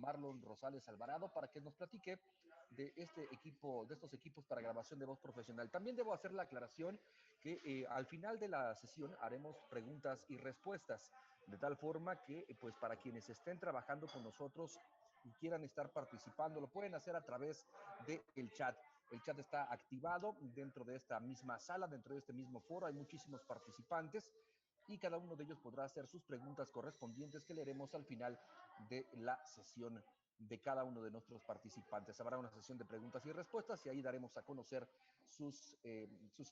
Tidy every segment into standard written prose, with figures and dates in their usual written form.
Marlon Rosales Alvarado para que nos platique de este equipo, de estos equipos para grabación de voz profesional. También debo hacer la aclaración que al final de la sesión haremos preguntas y respuestas, de tal forma que pues para quienes estén trabajando con nosotros y quieran estar participando, lo pueden hacer a través del chat. El chat está activado dentro de esta misma sala, dentro de este mismo foro. Hay muchísimos participantes y cada uno de ellos podrá hacer sus preguntas correspondientes que leeremos al final de la sesión de cada uno de nuestros participantes. Habrá una sesión de preguntas y respuestas y ahí daremos a conocer sus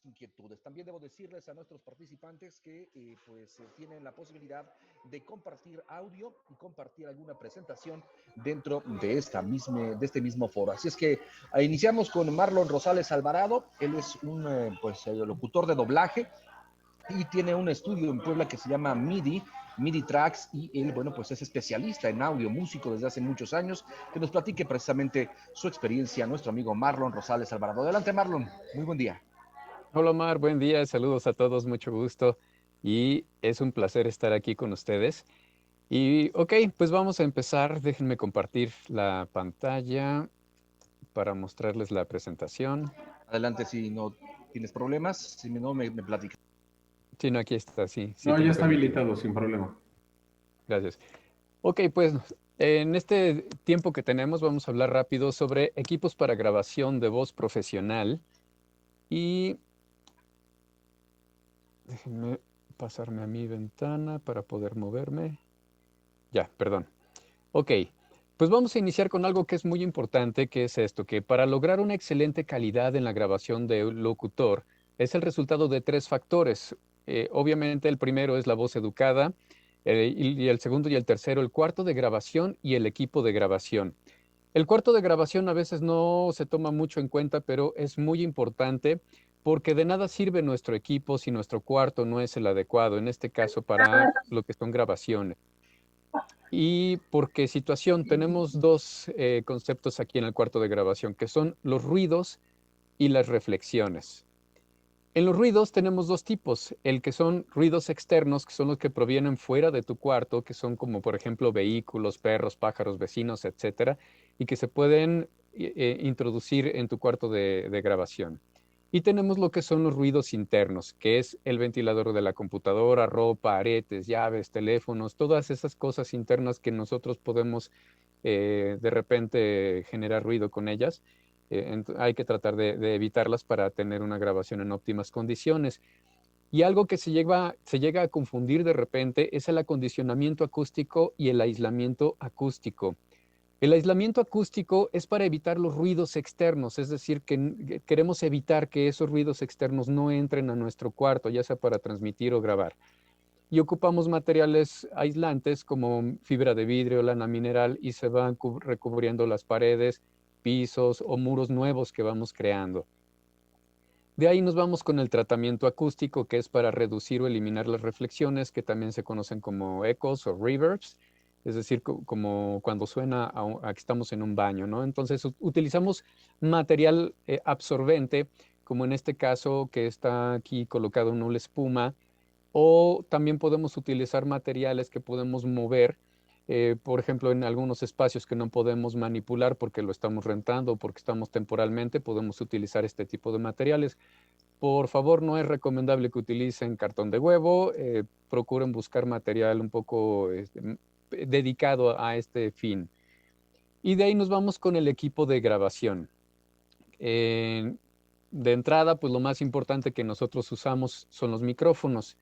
inquietudes. También debo decirles a nuestros participantes que tienen la posibilidad de compartir audio y compartir alguna presentación dentro de de este mismo foro. Así es que iniciamos con Marlon Rosales Alvarado. Él es un locutor de doblaje y tiene un estudio en Puebla que se llama MIDI Tracks, y él, bueno, pues es especialista en audio, músico desde hace muchos años. Que nos platique precisamente su experiencia nuestro amigo Marlon Rosales Alvarado. Adelante, Marlon, muy buen día. Hola Omar, buen día, saludos a todos, mucho gusto y es un placer estar aquí con ustedes. Y ok, pues vamos a empezar, déjenme compartir la pantalla para mostrarles la presentación. Adelante, si no tienes problemas, si no me platicas. Sí, no, aquí está, sí No, ya tengo está permitido. habilitado, sin problema. Gracias. Ok, pues en este tiempo que tenemos vamos a hablar rápido sobre equipos para grabación de voz profesional y déjenme pasarme a mi ventana para poder moverme. Ya, perdón. Ok, pues vamos a iniciar con algo que es muy importante, que es esto, que para lograr una excelente calidad en la grabación de un locutor es el resultado de tres factores. Obviamente el primero es la voz educada, y el segundo y el tercero, el cuarto de grabación y el equipo de grabación. El cuarto de grabación a veces no se toma mucho en cuenta, pero es muy importante porque de nada sirve nuestro equipo si nuestro cuarto no es el adecuado, en este caso para lo que son grabaciones. Y porque situación, tenemos dos conceptos aquí en el cuarto de grabación, que son los ruidos y las reflexiones. En los ruidos tenemos dos tipos, el que son ruidos externos, que son los que provienen fuera de tu cuarto, que son como por ejemplo vehículos, perros, pájaros, vecinos, etcétera, y que se pueden introducir en tu cuarto de grabación. Y tenemos lo que son los ruidos internos, que es el ventilador de la computadora, ropa, aretes, llaves, teléfonos, todas esas cosas internas que nosotros podemos de repente generar ruido con ellas. Hay que tratar de evitarlas para tener una grabación en óptimas condiciones. Y algo que se llega a confundir de repente es el acondicionamiento acústico y el aislamiento acústico. El aislamiento acústico es para evitar los ruidos externos, es decir, que queremos evitar que esos ruidos externos no entren a nuestro cuarto, ya sea para transmitir o grabar. Y ocupamos materiales aislantes como fibra de vidrio, lana mineral, y se van recubriendo las paredes, pisos o muros nuevos que vamos creando. De ahí nos vamos con el tratamiento acústico, que es para reducir o eliminar las reflexiones, que también se conocen como ecos o reverbs, es decir, como cuando suena a que estamos en un baño, ¿no? Entonces utilizamos material absorbente, como en este caso que está aquí colocado en una espuma, o también podemos utilizar materiales que podemos mover, por ejemplo, en algunos espacios que no podemos manipular porque lo estamos rentando o porque estamos temporalmente, podemos utilizar este tipo de materiales. Por favor, no es recomendable que utilicen cartón de huevo, procuren buscar material un poco dedicado a este fin. Y de ahí nos vamos con el equipo de grabación. De entrada, pues lo más importante que nosotros usamos son los micrófonos.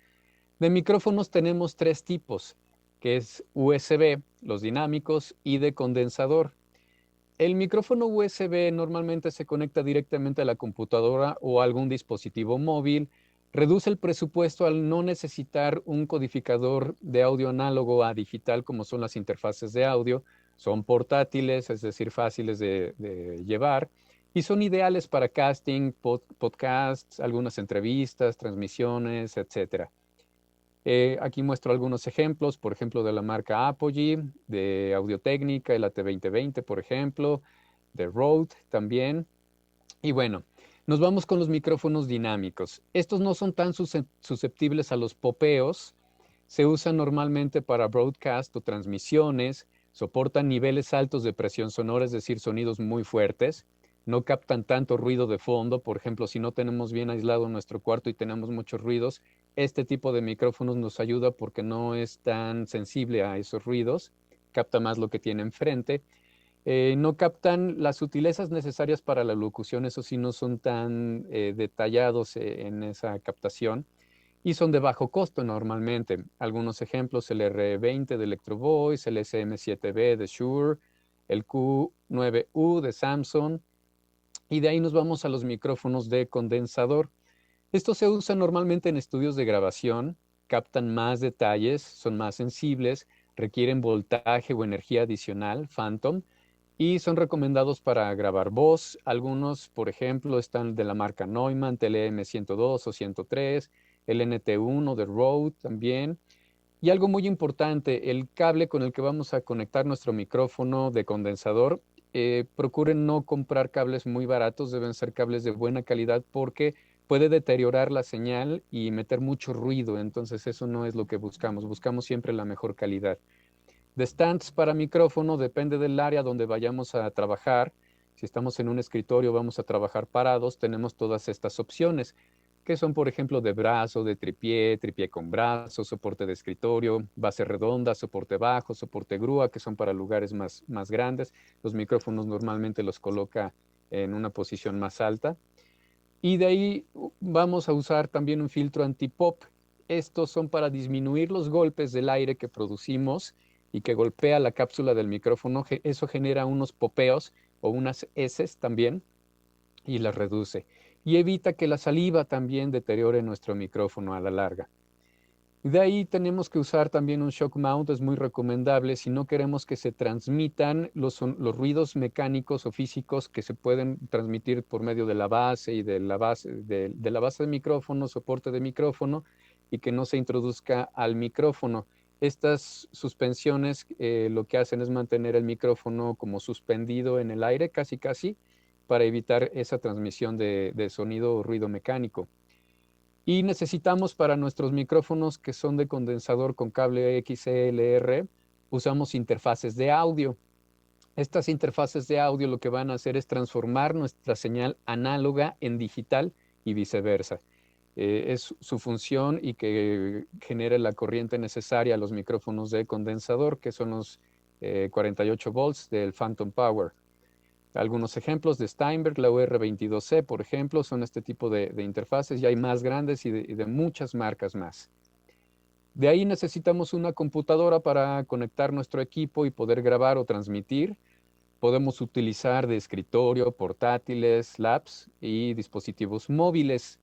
De micrófonos tenemos tres tipos, que es USB, los dinámicos, y de condensador. El micrófono USB normalmente se conecta directamente a la computadora o a algún dispositivo móvil. Reduce el presupuesto al no necesitar un codificador de audio análogo a digital como son las interfaces de audio. Son portátiles, es decir, fáciles de llevar y son ideales para casting, podcasts, algunas entrevistas, transmisiones, etcétera. Aquí muestro algunos ejemplos, por ejemplo, de la marca Apogee, de Audio-Técnica, el AT2020, por ejemplo, de Rode también. Y bueno, nos vamos con los micrófonos dinámicos. Estos no son tan susceptibles a los popeos. Se usan normalmente para broadcast o transmisiones. soportan niveles altos de presión sonora, es decir, sonidos muy fuertes. No captan tanto ruido de fondo. Por ejemplo, si no tenemos bien aislado nuestro cuarto y tenemos muchos ruidos, este tipo de micrófonos nos ayuda porque no es tan sensible a esos ruidos, capta más lo que tiene enfrente. No captan las sutilezas necesarias para la locución, eso sí, no son tan detallados en esa captación y son de bajo costo normalmente. Algunos ejemplos, el R20 de Electro Voice, el SM7B de Shure, el Q9U de Samsung, y de ahí nos vamos a los micrófonos de condensador. Estos se usan normalmente en estudios de grabación, captan más detalles, son más sensibles, requieren voltaje o energía adicional, phantom, y son recomendados para grabar voz. Algunos, por ejemplo, están de la marca Neumann, TLM 102 o 103, el NT1 de Rode también. Y algo muy importante, el cable con el que vamos a conectar nuestro micrófono de condensador, procuren no comprar cables muy baratos, deben ser cables de buena calidad porque puede deteriorar la señal y meter mucho ruido, entonces eso no es lo que buscamos, buscamos siempre la mejor calidad. De stands para micrófono depende del área donde vayamos a trabajar. Si estamos en un escritorio, vamos a trabajar parados, tenemos todas estas opciones, que son, por ejemplo, de brazo, de tripié, tripié con brazo, soporte de escritorio, base redonda, soporte bajo, soporte grúa, que son para lugares más grandes. Los micrófonos normalmente los coloca en una posición más alta. Y de ahí vamos a usar también un filtro anti-pop. Estos son para disminuir los golpes del aire que producimos y que golpea la cápsula del micrófono. Eso genera unos popeos o unas heces también y las reduce. Y evita que la saliva también deteriore nuestro micrófono a la larga. De ahí tenemos que usar también un shock mount, es muy recomendable si no queremos que se transmitan los ruidos mecánicos o físicos que se pueden transmitir por medio de la base y de la base de micrófono, soporte de micrófono, y que no se introduzca al micrófono. Estas suspensiones lo que hacen es mantener el micrófono como suspendido en el aire, casi casi, para evitar esa transmisión de sonido o ruido mecánico. Y necesitamos para nuestros micrófonos que son de condensador con cable XLR, usamos interfaces de audio. Estas interfaces de audio lo que van a hacer es transformar nuestra señal análoga en digital y viceversa. Es su función y que genere la corriente necesaria a los micrófonos de condensador, que son los 48 volts del Phantom Power. Algunos ejemplos de Steinberg, la UR22C, por ejemplo, son este tipo de interfaces, y hay más grandes y de muchas marcas más. De ahí necesitamos una computadora para conectar nuestro equipo y poder grabar o transmitir. Podemos utilizar de escritorio, portátiles, labs y dispositivos móviles.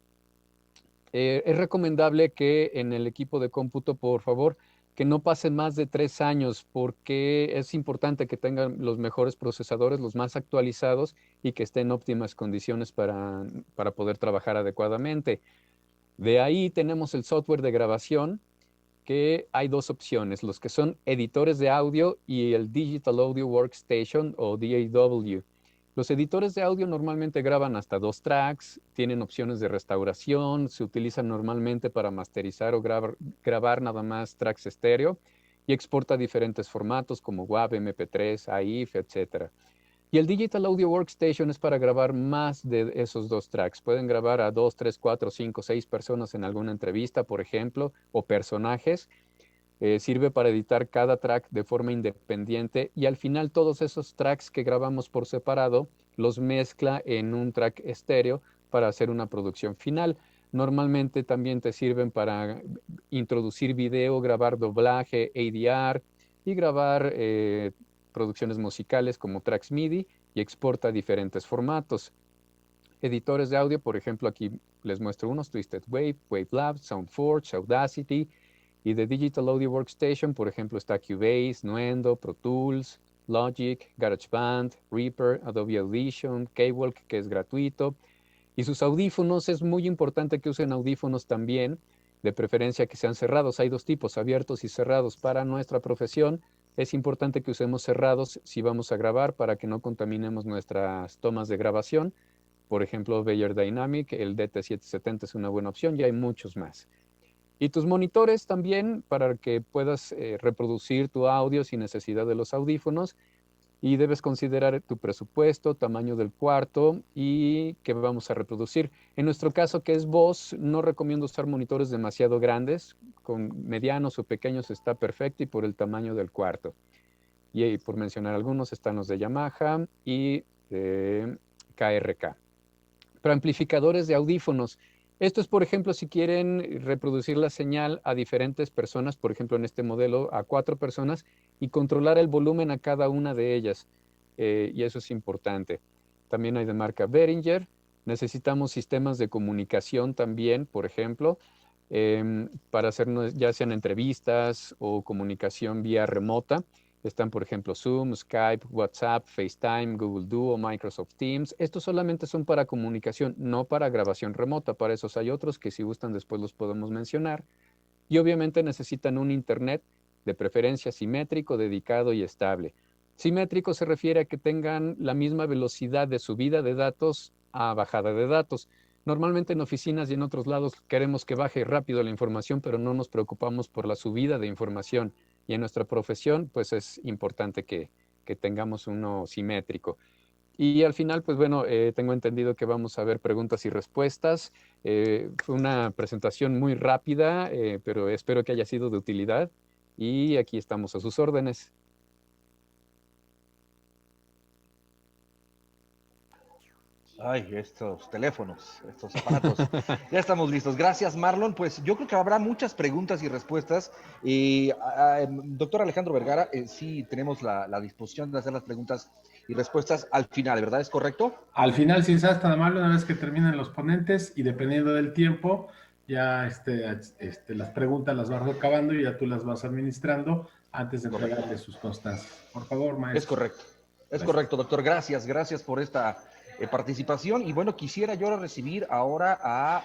Es recomendable que en el equipo de cómputo, por favor, que no pase más de 3 años, porque es importante que tengan los mejores procesadores, los más actualizados, y que estén en óptimas condiciones para poder trabajar adecuadamente. De ahí tenemos el software de grabación, que hay dos opciones, los que son editores de audio y el Digital Audio Workstation o DAW. Los editores de audio normalmente graban hasta 2 tracks, tienen opciones de restauración, se utilizan normalmente para masterizar o grabar nada más tracks estéreo y exporta diferentes formatos como WAV, MP3, AIF, etc. Y el Digital Audio Workstation es para grabar más de esos 2 tracks. Pueden grabar a 2, 3, 4, 5, 6 personas en alguna entrevista, por ejemplo, o personajes. Sirve para editar cada track de forma independiente y al final todos esos tracks que grabamos por separado los mezcla en un track estéreo para hacer una producción final. Normalmente también te sirven para introducir video, grabar doblaje, ADR y grabar producciones musicales como tracks MIDI, y exporta diferentes formatos. Editores de audio, por ejemplo, aquí les muestro unos: Twisted Wave, Wavelab, SoundForge, Audacity. Y de Digital Audio Workstation, por ejemplo, está Cubase, Nuendo, Pro Tools, Logic, GarageBand, Reaper, Adobe Audition, K-Walk, que es gratuito. Y sus audífonos, es muy importante que usen audífonos también, de preferencia que sean cerrados. Hay 2 tipos, abiertos y cerrados. Para nuestra profesión es importante que usemos cerrados si vamos a grabar para que no contaminemos nuestras tomas de grabación. Por ejemplo, Beyer Dynamic, el DT770 es una buena opción, y hay muchos más. Y tus monitores también para que puedas reproducir tu audio sin necesidad de los audífonos. Y debes considerar tu presupuesto, tamaño del cuarto y qué vamos a reproducir. En nuestro caso, que es voz, no recomiendo usar monitores demasiado grandes. Con medianos o pequeños está perfecto y por el tamaño del cuarto. Y por mencionar algunos están los de Yamaha y KRK. Para amplificadores de audífonos. Esto es, por ejemplo, si quieren reproducir la señal a diferentes personas, por ejemplo, en este modelo a 4 personas, y controlar el volumen a cada una de ellas. Y eso es importante. También hay de marca Behringer. Necesitamos sistemas de comunicación también, por ejemplo, para hacer ya sean entrevistas o comunicación vía remota. Están, por ejemplo, Zoom, Skype, WhatsApp, FaceTime, Google Duo, Microsoft Teams. Estos solamente son para comunicación, no para grabación remota. Para esos hay otros que si gustan después los podemos mencionar. Y obviamente necesitan un Internet de preferencia simétrico, dedicado y estable. Simétrico se refiere a que tengan la misma velocidad de subida de datos a bajada de datos. Normalmente en oficinas y en otros lados queremos que baje rápido la información, pero no nos preocupamos por la subida de información. Y en nuestra profesión, pues es importante que tengamos uno simétrico. Y al final, pues bueno, tengo entendido que vamos a ver preguntas y respuestas. Fue una presentación muy rápida, pero espero que haya sido de utilidad. Y aquí estamos a sus órdenes. Ay, estos teléfonos, estos aparatos. Ya estamos listos. Gracias, Marlon. Pues yo creo que habrá muchas preguntas y respuestas. Doctor Alejandro Vergara, sí tenemos la disposición de hacer las preguntas y respuestas al final, ¿verdad? ¿Es correcto? Al final, sin ser tan amable, una vez que terminen los ponentes y dependiendo del tiempo, ya las preguntas las vas recabando y ya tú las vas administrando antes de entregarle sus constancias. Por favor, Es maestro. correcto. Es Gracias. correcto, doctor. Gracias, gracias por esta participación. Y bueno, quisiera yo recibir ahora a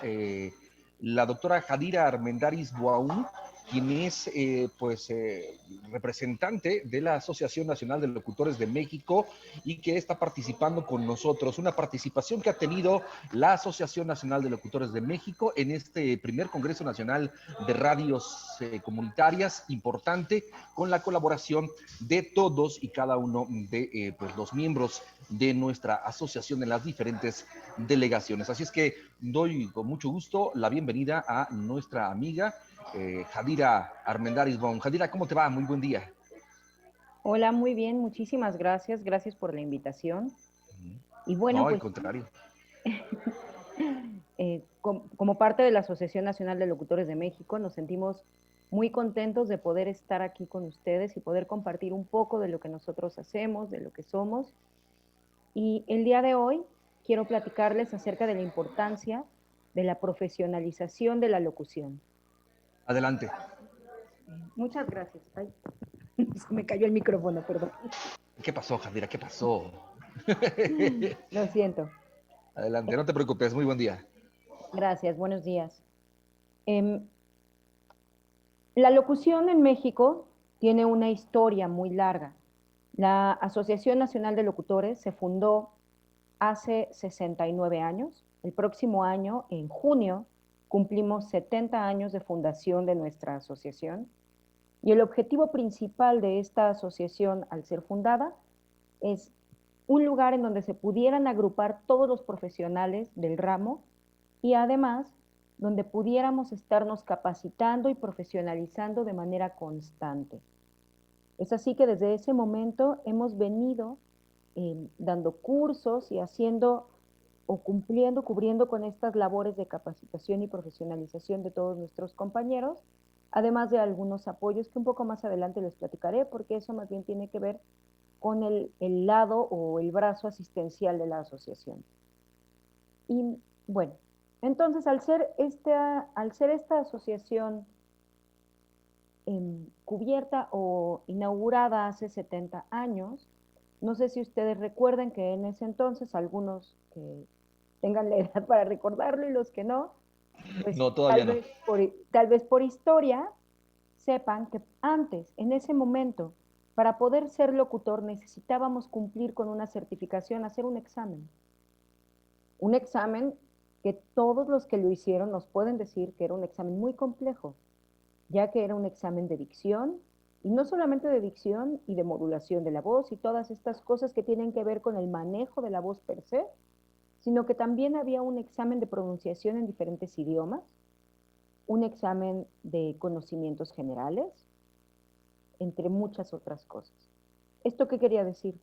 la doctora Jadira Armendáriz Buaún, quien es representante de la Asociación Nacional de Locutores de México y que está participando con nosotros. Una participación que ha tenido la Asociación Nacional de Locutores de México en este primer Congreso Nacional de Radios Comunitarias, importante, con la colaboración de todos y cada uno de los miembros de nuestra asociación en las diferentes delegaciones. Así es que doy con mucho gusto la bienvenida a nuestra amiga Jadira Armendáriz Bon. Jadira, ¿cómo te va? Muy buen día. Hola, muy bien, muchísimas gracias. Gracias por la invitación. Y bueno, No, al pues contrario. como parte de la Asociación Nacional de Locutores de México, nos sentimos muy contentos de poder estar aquí con ustedes y poder compartir un poco de lo que nosotros hacemos, de lo que somos. Y el día de hoy quiero platicarles acerca de la importancia de la profesionalización de la locución. Adelante. Muchas gracias. Ay, se me cayó el micrófono, perdón. ¿Qué pasó, Jadira? ¿Qué pasó? Lo siento. Adelante, no te preocupes. Muy buen día. Gracias, buenos días. La locución en México tiene una historia muy larga. La Asociación Nacional de Locutores se fundó hace 69 años. El próximo año, en junio, cumplimos 70 años de fundación de nuestra asociación. Y el objetivo principal de esta asociación, al ser fundada, es un lugar en donde se pudieran agrupar todos los profesionales del ramo y además donde pudiéramos estarnos capacitando y profesionalizando de manera constante. Es así que desde ese momento hemos venido dando cursos y haciendo o cubriendo con estas labores de capacitación y profesionalización de todos nuestros compañeros, además de algunos apoyos que un poco más adelante les platicaré, porque eso más bien tiene que ver con el lado o el brazo asistencial de la asociación. Y bueno, entonces al ser esta asociación cubierta o inaugurada hace 70 años, no sé si ustedes recuerden que en ese entonces, algunos que tengan la edad para recordarlo y los que no, pues No, todavía no. Tal vez por historia sepan que antes, en ese momento, para poder ser locutor necesitábamos cumplir con una certificación, hacer un examen. Un examen que todos los que lo hicieron nos pueden decir que era un examen muy complejo, ya que era un examen de dicción, y no solamente de dicción y de modulación de la voz y todas estas cosas que tienen que ver con el manejo de la voz per se, sino que también había un examen de pronunciación en diferentes idiomas, un examen de conocimientos generales, entre muchas otras cosas. ¿Esto qué quería decir?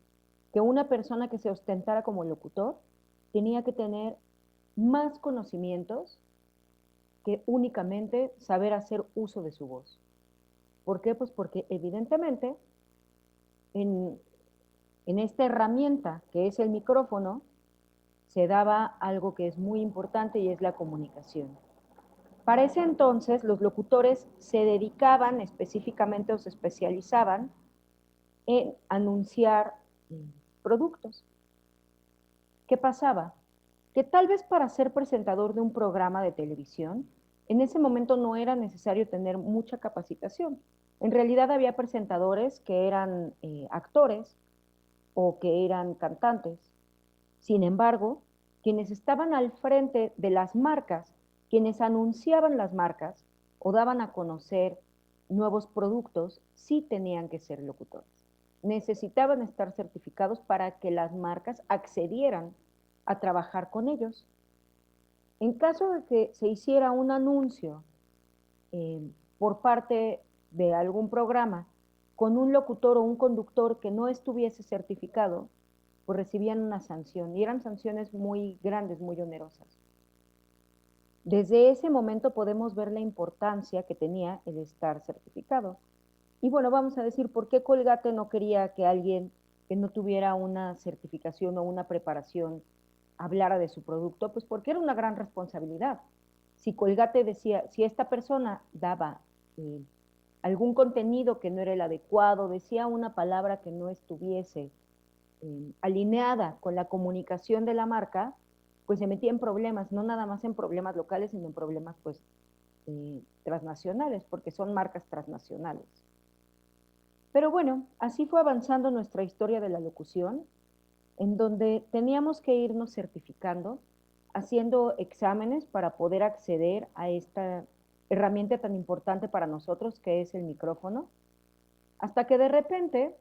Que una persona que se ostentara como locutor tenía que tener más conocimientos que únicamente saber hacer uso de su voz. ¿Por qué? Pues porque evidentemente en, en esta herramienta que es el micrófono se daba algo que es muy importante y es la comunicación. Para ese entonces los locutores se dedicaban específicamente o se especializaban en anunciar productos. ¿Qué pasaba? Que tal vez para ser presentador de un programa de televisión, en ese momento no era necesario tener mucha capacitación. En realidad había presentadores que eran actores o que eran cantantes. Sin embargo, quienes estaban al frente de las marcas, quienes anunciaban las marcas o daban a conocer nuevos productos, sí tenían que ser locutores. Necesitaban estar certificados para que las marcas accedieran a trabajar con ellos. En caso de que se hiciera un anuncio por parte de algún programa con un locutor o un conductor que no estuviese certificado, pues recibían una sanción y eran sanciones muy grandes, muy onerosas. Desde ese momento podemos ver la importancia que tenía el estar certificado. Y bueno, vamos a decir, ¿por qué Colgate no quería que alguien que no tuviera una certificación o una preparación hablara de su producto? Pues porque era una gran responsabilidad. Si Colgate decía, si esta persona daba algún contenido que no era el adecuado, decía una palabra que no estuviese alineada con la comunicación de la marca, pues se metía en problemas, no nada más en problemas locales, sino en problemas pues transnacionales, porque son marcas transnacionales. Pero bueno, así fue avanzando nuestra historia de la locución, en donde teníamos que irnos certificando, haciendo exámenes para poder acceder a esta herramienta tan importante para nosotros que es el micrófono, hasta que de repente,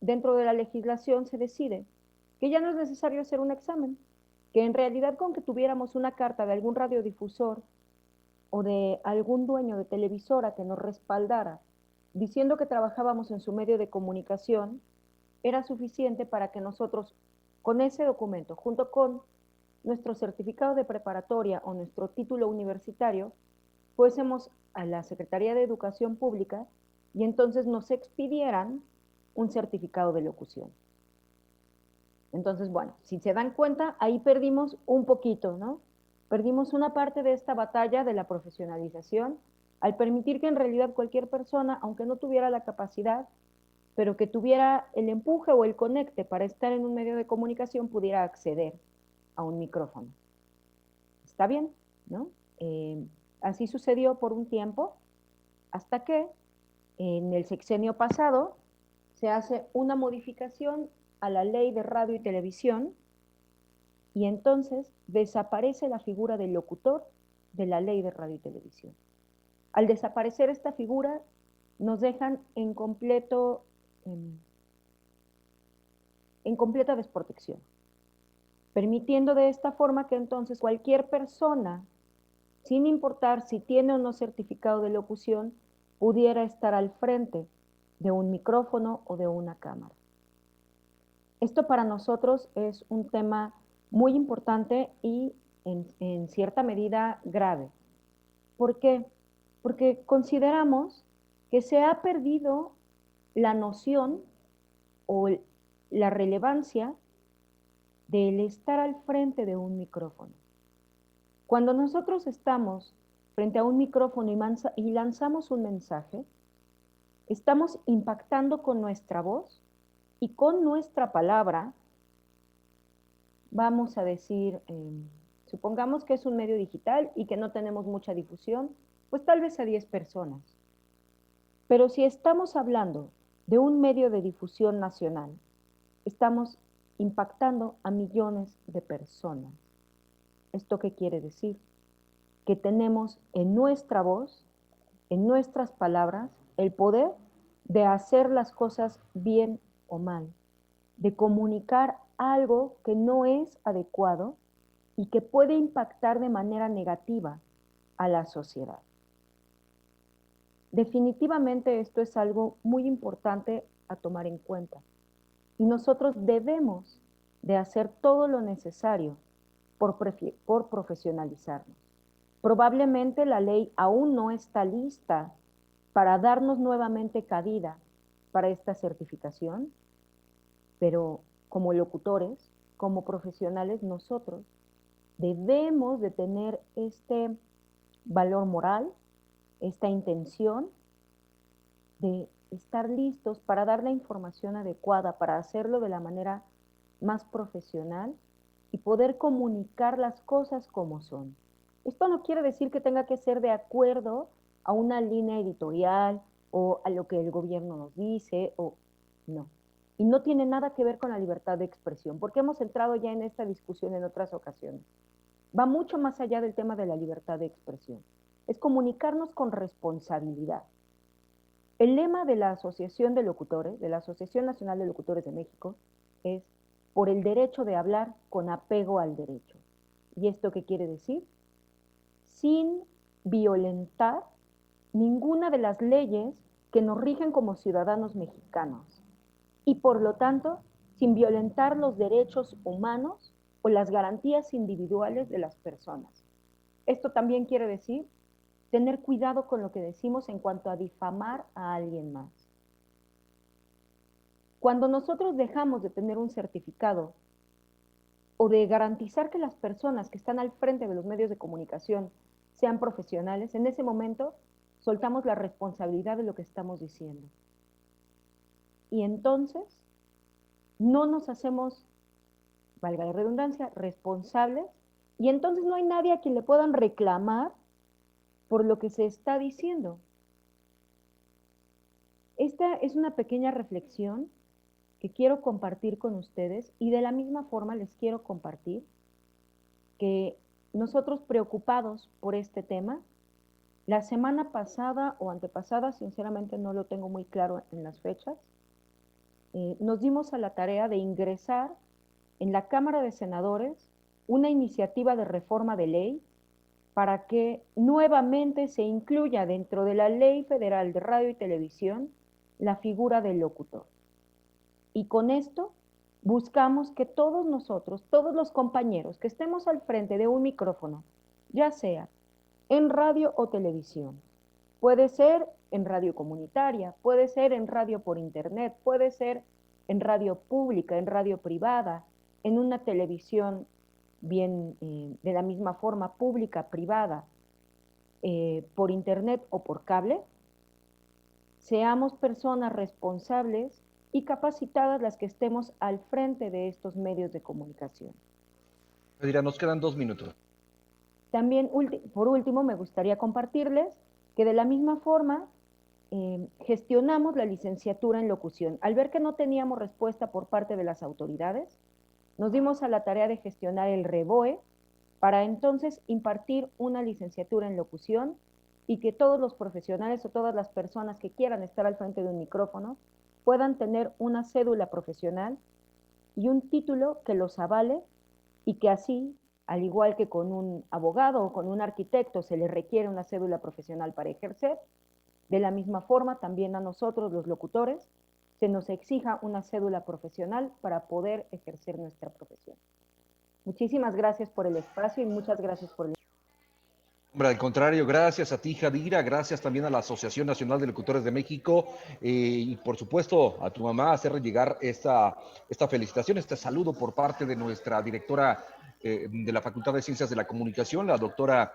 dentro de la legislación se decide que ya no es necesario hacer un examen, que en realidad con que tuviéramos una carta de algún radiodifusor o de algún dueño de televisora que nos respaldara diciendo que trabajábamos en su medio de comunicación, era suficiente para que nosotros, con ese documento, junto con nuestro certificado de preparatoria o nuestro título universitario, fuésemos a la Secretaría de Educación Pública y entonces nos expidieran un certificado de locución. Entonces, bueno, si se dan cuenta, ahí perdimos un poquito, ¿no? Perdimos una parte de esta batalla de la profesionalización al permitir que en realidad cualquier persona, aunque no tuviera la capacidad, pero que tuviera el empuje o el conecte para estar en un medio de comunicación, pudiera acceder a un micrófono. Está bien, ¿no? Así sucedió por un tiempo, hasta que en el sexenio pasado se hace una modificación a la ley de radio y televisión y entonces desaparece la figura del locutor de la ley de radio y televisión. Al desaparecer esta figura, nos dejan en completa desprotección, permitiendo de esta forma que entonces cualquier persona, sin importar si tiene o no certificado de locución, pudiera estar al frente de un micrófono o de una cámara. Esto para nosotros es un tema muy importante y en cierta medida grave. ¿Por qué? Porque consideramos que se ha perdido la noción o la relevancia del estar al frente de un micrófono. Cuando nosotros estamos frente a un micrófono y lanzamos un mensaje, estamos impactando con nuestra voz y con nuestra palabra, vamos a decir, supongamos que es un medio digital y que no tenemos mucha difusión, pues tal vez a 10 personas. Pero si estamos hablando de un medio de difusión nacional, estamos impactando a millones de personas. ¿Esto qué quiere decir? Que tenemos en nuestra voz en nuestras palabras, el poder de hacer las cosas bien o mal, de comunicar algo que no es adecuado y que puede impactar de manera negativa a la sociedad. Definitivamente esto es algo muy importante a tomar en cuenta y nosotros debemos de hacer todo lo necesario por profesionalizarnos. Probablemente la ley aún no está lista para darnos nuevamente cabida para esta certificación, pero como locutores, como profesionales, nosotros debemos de tener este valor moral, esta intención de estar listos para dar la información adecuada, para hacerlo de la manera más profesional y poder comunicar las cosas como son. Esto no quiere decir que tenga que ser de acuerdo a una línea editorial o a lo que el gobierno nos dice, o no. Y no tiene nada que ver con la libertad de expresión, porque hemos entrado ya en esta discusión en otras ocasiones. Va mucho más allá del tema de la libertad de expresión. Es comunicarnos con responsabilidad. El lema de la Asociación de Locutores, de la Asociación Nacional de Locutores de México, es por el derecho de hablar con apego al derecho. ¿Y esto qué quiere decir? Sin violentar ninguna de las leyes que nos rigen como ciudadanos mexicanos y por lo tanto sin violentar los derechos humanos o las garantías individuales de las personas. Esto también quiere decir tener cuidado con lo que decimos en cuanto a difamar a alguien más. Cuando nosotros dejamos de tener un certificado o de garantizar que las personas que están al frente de los medios de comunicación sean profesionales, en ese momento soltamos la responsabilidad de lo que estamos diciendo. Y entonces no nos hacemos, valga la redundancia, responsables, y entonces no hay nadie a quien le puedan reclamar por lo que se está diciendo. Esta es una pequeña reflexión que quiero compartir con ustedes y de la misma forma les quiero compartir que nosotros preocupados por este tema, la semana pasada o antepasada, sinceramente no lo tengo muy claro en las fechas, nos dimos a la tarea de ingresar en la Cámara de Senadores una iniciativa de reforma de ley para que nuevamente se incluya dentro de la Ley Federal de Radio y Televisión la figura del locutor. Y con esto buscamos que todos nosotros, todos los compañeros que estemos al frente de un micrófono, ya sea en radio o televisión, puede ser en radio comunitaria, puede ser en radio por internet, puede ser en radio pública, en radio privada, en una televisión bien de la misma forma pública, privada, por internet o por cable, seamos personas responsables y capacitadas las que estemos al frente de estos medios de comunicación. Dirá, nos quedan 2 minutos. También, por último, me gustaría compartirles que de la misma forma gestionamos la licenciatura en locución. Al ver que no teníamos respuesta por parte de las autoridades, nos dimos a la tarea de gestionar el REBOE para entonces impartir una licenciatura en locución y que todos los profesionales o todas las personas que quieran estar al frente de un micrófono puedan tener una cédula profesional y un título que los avale y que así, al igual que con un abogado o con un arquitecto se les requiere una cédula profesional para ejercer, de la misma forma también a nosotros los locutores se nos exija una cédula profesional para poder ejercer nuestra profesión. Muchísimas gracias por el espacio y muchas gracias por el... Hombre, al contrario, gracias a ti, Jadira, gracias también a la Asociación Nacional de Locutores de México y por supuesto a tu mamá hacerle llegar esta felicitación, este saludo por parte de nuestra directora de la Facultad de Ciencias de la Comunicación, la doctora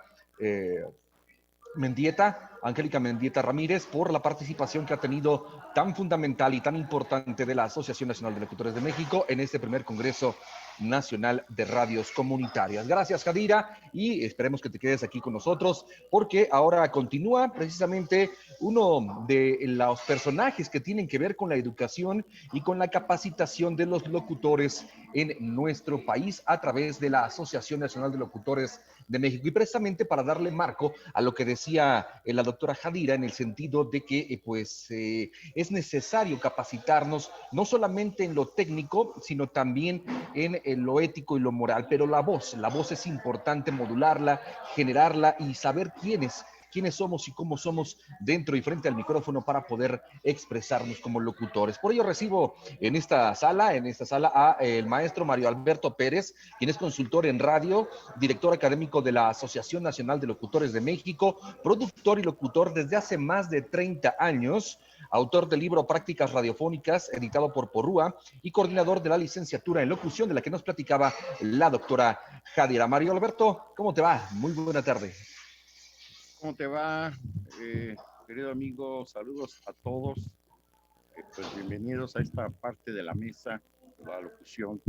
Angélica Mendieta Ramírez, por la participación que ha tenido tan fundamental y tan importante de la Asociación Nacional de Locutores de México en este primer Congreso Nacional de Radios Comunitarias. Gracias, Jadira, y esperemos que te quedes aquí con nosotros, porque ahora continúa precisamente uno de los personajes que tienen que ver con la educación y con la capacitación de los locutores en nuestro país a través de la Asociación Nacional de Locutores de México. Y precisamente para darle marco a lo que decía la doctora doctora Jadira en el sentido de que es necesario capacitarnos no solamente en lo técnico, sino también en lo ético y lo moral. Pero la voz es importante modularla, generarla y saber quiénes somos y cómo somos dentro y frente al micrófono para poder expresarnos como locutores. Por ello recibo en esta sala a el maestro Mario Alberto Pérez, quien es consultor en radio, director académico de la Asociación Nacional de Locutores de México, productor y locutor desde hace más de 30 años, autor del libro Prácticas Radiofónicas, editado por Porrúa, y coordinador de la licenciatura en locución de la que nos platicaba la doctora Jadira. Mario Alberto, ¿cómo te va? Muy buena tarde. ¿Cómo te va, querido amigo? Saludos a todos. Pues bienvenidos a esta parte de la mesa de la locución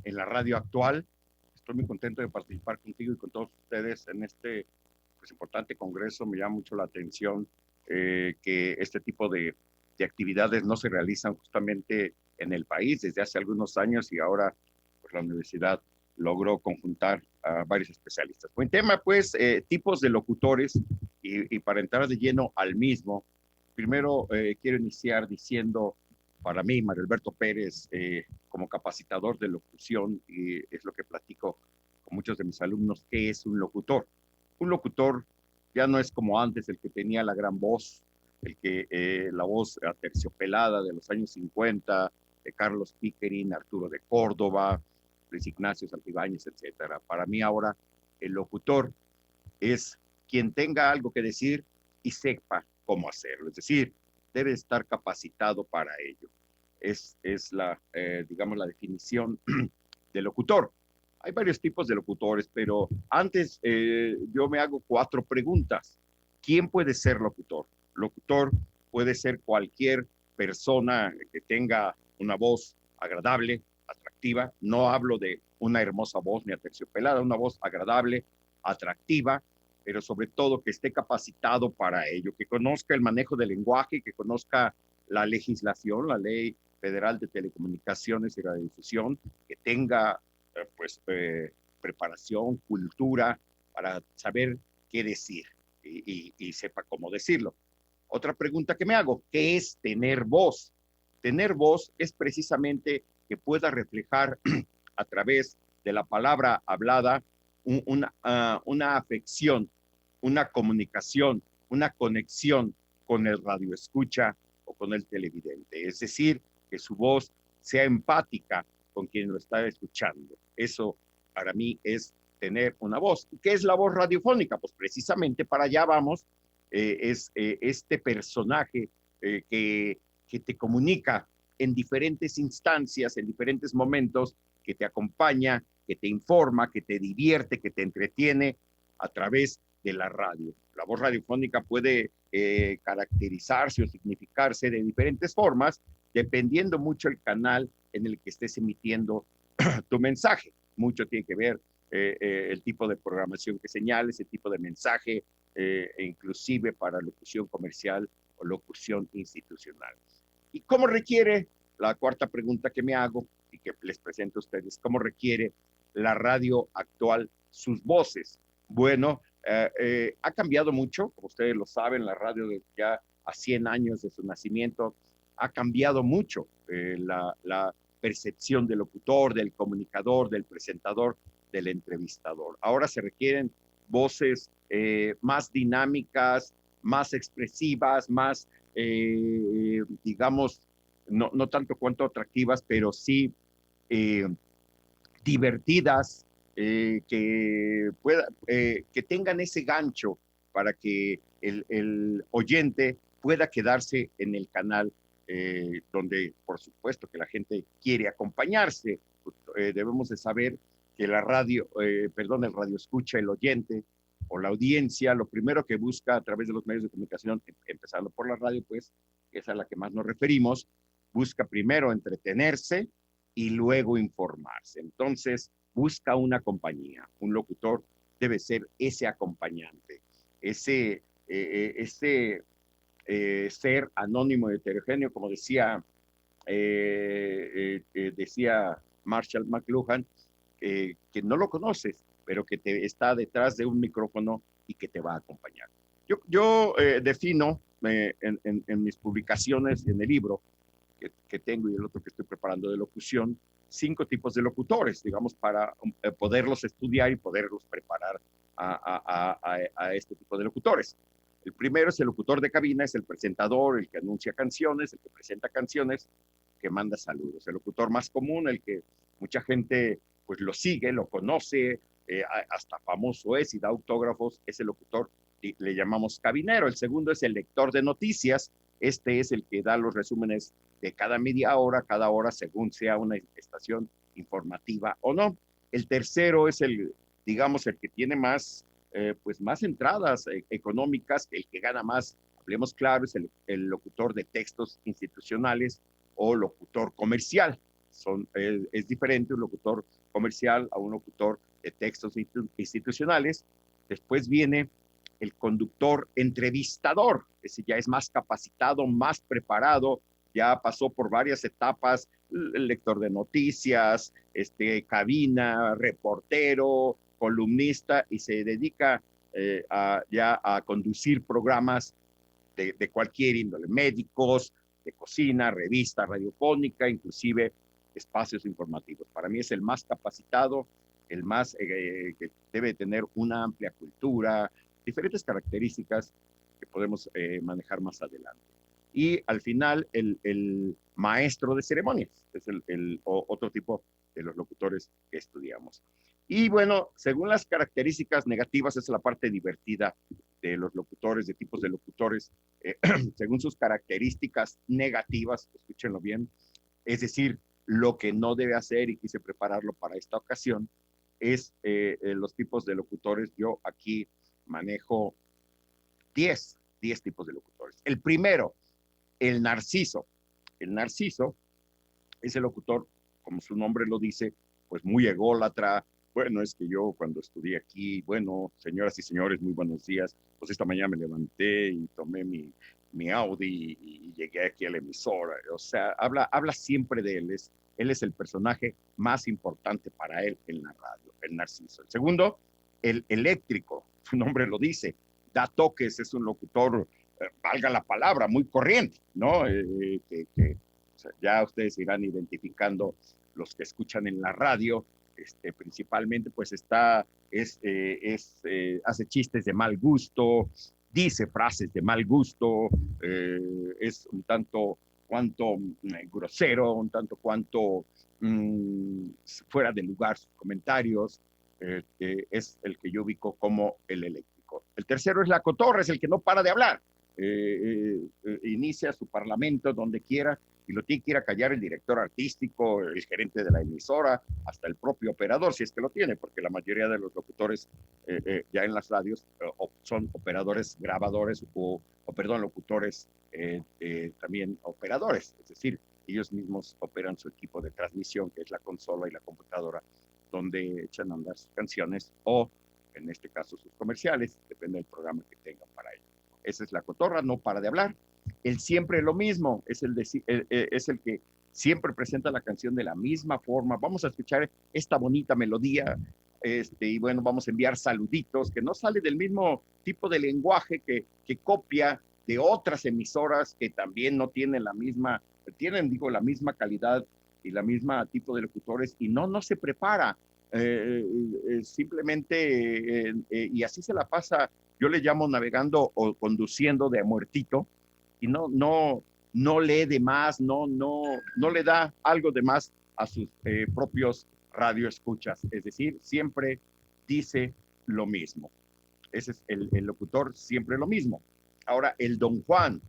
en la radio actual. Estoy muy contento de participar contigo y con todos ustedes en este pues, importante congreso. Me llama mucho la atención que este tipo de actividades no se realizan justamente en el país desde hace algunos años y ahora pues, la universidad logró conjuntar a varios especialistas. Buen tema, pues, tipos de locutores y para entrar de lleno al mismo, primero quiero iniciar diciendo, para mí, Mario Alberto Pérez, como capacitador de locución, y es lo que platico con muchos de mis alumnos, ¿qué es un locutor? Un locutor ya no es como antes, el que tenía la gran voz, el que la voz aterciopelada de los años 50, de Carlos Pickering, Arturo de Córdoba, Luis Ignacio Santibáñez, etcétera. Para mí ahora el locutor es quien tenga algo que decir y sepa cómo hacerlo. Es decir, debe estar capacitado para ello. Es la, digamos, la definición de locutor. Hay varios tipos de locutores, pero antes yo me hago 4 preguntas. ¿Quién puede ser locutor? Locutor puede ser cualquier persona que tenga una voz agradable, atractiva. No hablo de una hermosa voz ni aterciopelada, una voz agradable, atractiva, pero sobre todo que esté capacitado para ello, que conozca el manejo del lenguaje, que conozca la legislación, la Ley Federal de Telecomunicaciones y Radiodifusión, que tenga preparación, cultura para saber qué decir y sepa cómo decirlo. Otra pregunta que me hago, ¿qué es tener voz? Tener voz es precisamente que pueda reflejar a través de la palabra hablada una afección, una comunicación, una conexión con el radioescucha o con el televidente. Es decir, que su voz sea empática con quien lo está escuchando. Eso para mí es tener una voz. ¿Qué es la voz radiofónica? Pues precisamente para allá vamos. Es este personaje que te comunica en diferentes instancias, en diferentes momentos, que te acompaña, que te informa, que te divierte, que te entretiene a través de la radio. La voz radiofónica puede caracterizarse o significarse de diferentes formas, dependiendo mucho el canal en el que estés emitiendo tu mensaje. Mucho tiene que ver el tipo de programación que señales, el tipo de mensaje, e inclusive para locución comercial o locución institucional. ¿Y cómo requiere, la cuarta pregunta que me hago y que les presento a ustedes, cómo requiere la radio actual sus voces? Bueno, ha cambiado mucho, como ustedes lo saben, la radio de ya a 100 años de su nacimiento ha cambiado mucho la percepción del locutor, del comunicador, del presentador, del entrevistador. Ahora se requieren voces más dinámicas, más expresivas, más, digamos, no tanto cuanto atractivas, pero sí divertidas, que tengan ese gancho para que el oyente pueda quedarse en el canal donde, por supuesto, que la gente quiere acompañarse. Debemos de saber que la radio, el radio escucha, el oyente o la audiencia, lo primero que busca a través de los medios de comunicación, empezando por la radio, pues, que es a la que más nos referimos, busca primero entretenerse y luego informarse. Entonces, busca una compañía. Un locutor debe ser ese acompañante, ese ser anónimo y heterogéneo, como decía Marshall McLuhan, que no lo conoces, pero que te está detrás de un micrófono y que te va a acompañar. Yo defino en mis publicaciones y en el libro que tengo y el otro que estoy preparando de locución, 5 tipos de locutores, digamos, para poderlos estudiar y poderlos preparar a este tipo de locutores. El primero es el locutor de cabina, es el presentador, el que anuncia canciones, el que presenta canciones, que manda saludos. El locutor más común, el que mucha gente pues lo sigue, lo conoce, hasta famoso es y da autógrafos, es el locutor, y le llamamos cabinero. El segundo es el lector de noticias, este es el que da los resúmenes de cada media hora, cada hora, según sea una estación informativa o no. El tercero es el, digamos, el que tiene más, pues más entradas económicas, el que gana más, hablemos claro, es el locutor de textos institucionales o locutor comercial. Es diferente un locutor comercial a un locutor de textos institucionales. Después viene el conductor entrevistador, ese ya es más capacitado, más preparado, ya pasó por varias etapas, el lector de noticias, cabina, reportero, columnista, y se dedica ya a conducir programas de cualquier índole, médicos, de cocina, revista radiofónica, inclusive espacios informativos. Para mí es el más capacitado, el más que debe tener una amplia cultura, diferentes características que podemos manejar más adelante. Y al final, el maestro de ceremonias, es otro tipo de los locutores que estudiamos. Y bueno, según las características negativas, es la parte divertida de los locutores, de tipos de locutores, según sus características negativas, escúchenlo bien, es decir, lo que no debe hacer, y quise prepararlo para esta ocasión, es los tipos de locutores. Yo aquí manejo 10 tipos de locutores. El primero, el narciso. El narciso es el locutor, como su nombre lo dice, pues muy ególatra. Bueno, es que yo cuando estudié aquí, bueno, señoras y señores, muy buenos días. Pues esta mañana me levanté y tomé mi Audi y llegué aquí a la emisora. O sea, habla siempre de él. Él es el personaje más importante para él en la radio, el narciso. El segundo, el eléctrico, su nombre lo dice, da toques, es un locutor, valga la palabra, muy corriente, ¿no? O sea, ya ustedes irán identificando los que escuchan en la radio, principalmente, pues hace chistes de mal gusto, dice frases de mal gusto, es un tanto cuanto grosero, un tanto cuanto fuera de lugar sus comentarios, es el que yo ubico como el eléctrico. El tercero es la cotorra, es el que no para de hablar, inicia su parlamento donde quiera y lo tiene que ir a callar el director artístico, el gerente de la emisora, hasta el propio operador, si es que lo tiene, porque la mayoría de los locutores ya en las radios son operadores, grabadores perdón, locutores también operadores, es decir, ellos mismos operan su equipo de transmisión, que es la consola y la computadora, donde echan a andar sus canciones o, en este caso, sus comerciales, depende del programa que tengan para ello. Esa es la cotorra, no para de hablar. El siempre lo mismo, es el que siempre presenta la canción de la misma forma. Vamos a escuchar esta bonita melodía, y bueno, vamos a enviar saluditos, que no sale del mismo tipo de lenguaje que copia de otras emisoras que también no tienen la misma calidad y la misma tipo de locutores, y no se prepara, simplemente, y así se la pasa. Yo le llamo navegando o conduciendo de a muertito, y no lee de más, no le da algo de más a sus propios radioescuchas, es decir, siempre dice lo mismo. Ese es el locutor, siempre lo mismo. Ahora, el Don Juan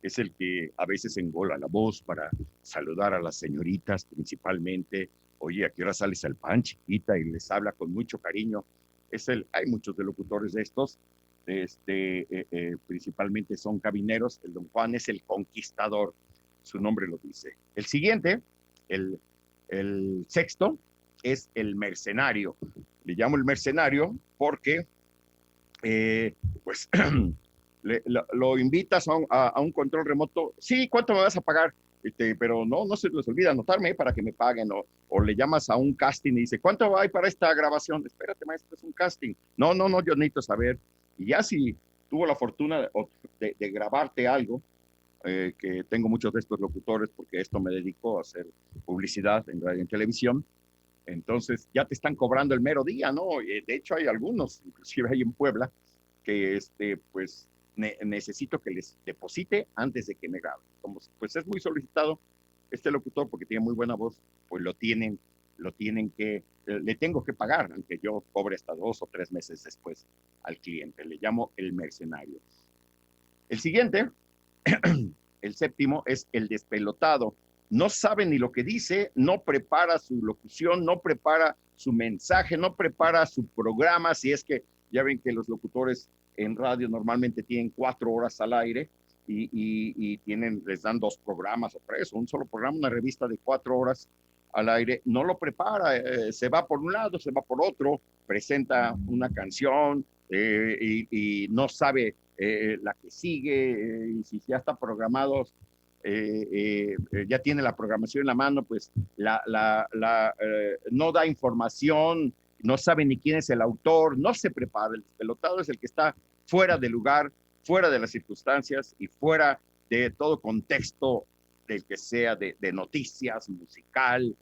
es el que a veces engola la voz para saludar a las señoritas, principalmente. Oye, ¿a qué hora sales al pan, chiquita? Y les habla con mucho cariño. Hay muchos de locutores de estos, principalmente son cabineros. El Don Juan es el conquistador, su nombre lo dice. El siguiente, el sexto, es el mercenario. Le llamo el mercenario porque pues lo invitas a un control remoto. Sí, ¿cuánto me vas a pagar? Pero no se les olvida anotarme para que me paguen, o le llamas a un casting y dice, ¿cuánto hay para esta grabación? Espérate, maestro, es un casting. No, yo necesito saber. Y ya si tuvo la fortuna de grabarte algo, que tengo muchos de estos locutores porque esto me dedico a hacer publicidad en radio y en televisión. Entonces ya te están cobrando el mero día, ¿no? De hecho hay algunos, inclusive hay en Puebla, que pues necesito que les deposite antes de que me graben. Como pues es muy solicitado este locutor porque tiene muy buena voz, pues le tengo que pagar, aunque yo cobre hasta 2 o 3 meses después al cliente. Le llamo el mercenario. El siguiente, el séptimo, es el despelotado. No sabe ni lo que dice, no prepara su locución, no prepara su mensaje, no prepara su programa. Si es que ya ven que los locutores en radio normalmente tienen 4 horas al aire y les dan 2 programas o 3, un solo programa, una revista de 4 horas al aire. No lo prepara, se va por un lado, se va por otro, presenta una canción y no sabe la que sigue, y si ya está programado, ya tiene la programación en la mano, pues no da información, no sabe ni quién es el autor, no se prepara. El despelotado es el que está fuera de lugar, fuera de las circunstancias y fuera de todo contexto del que sea de noticias, musical,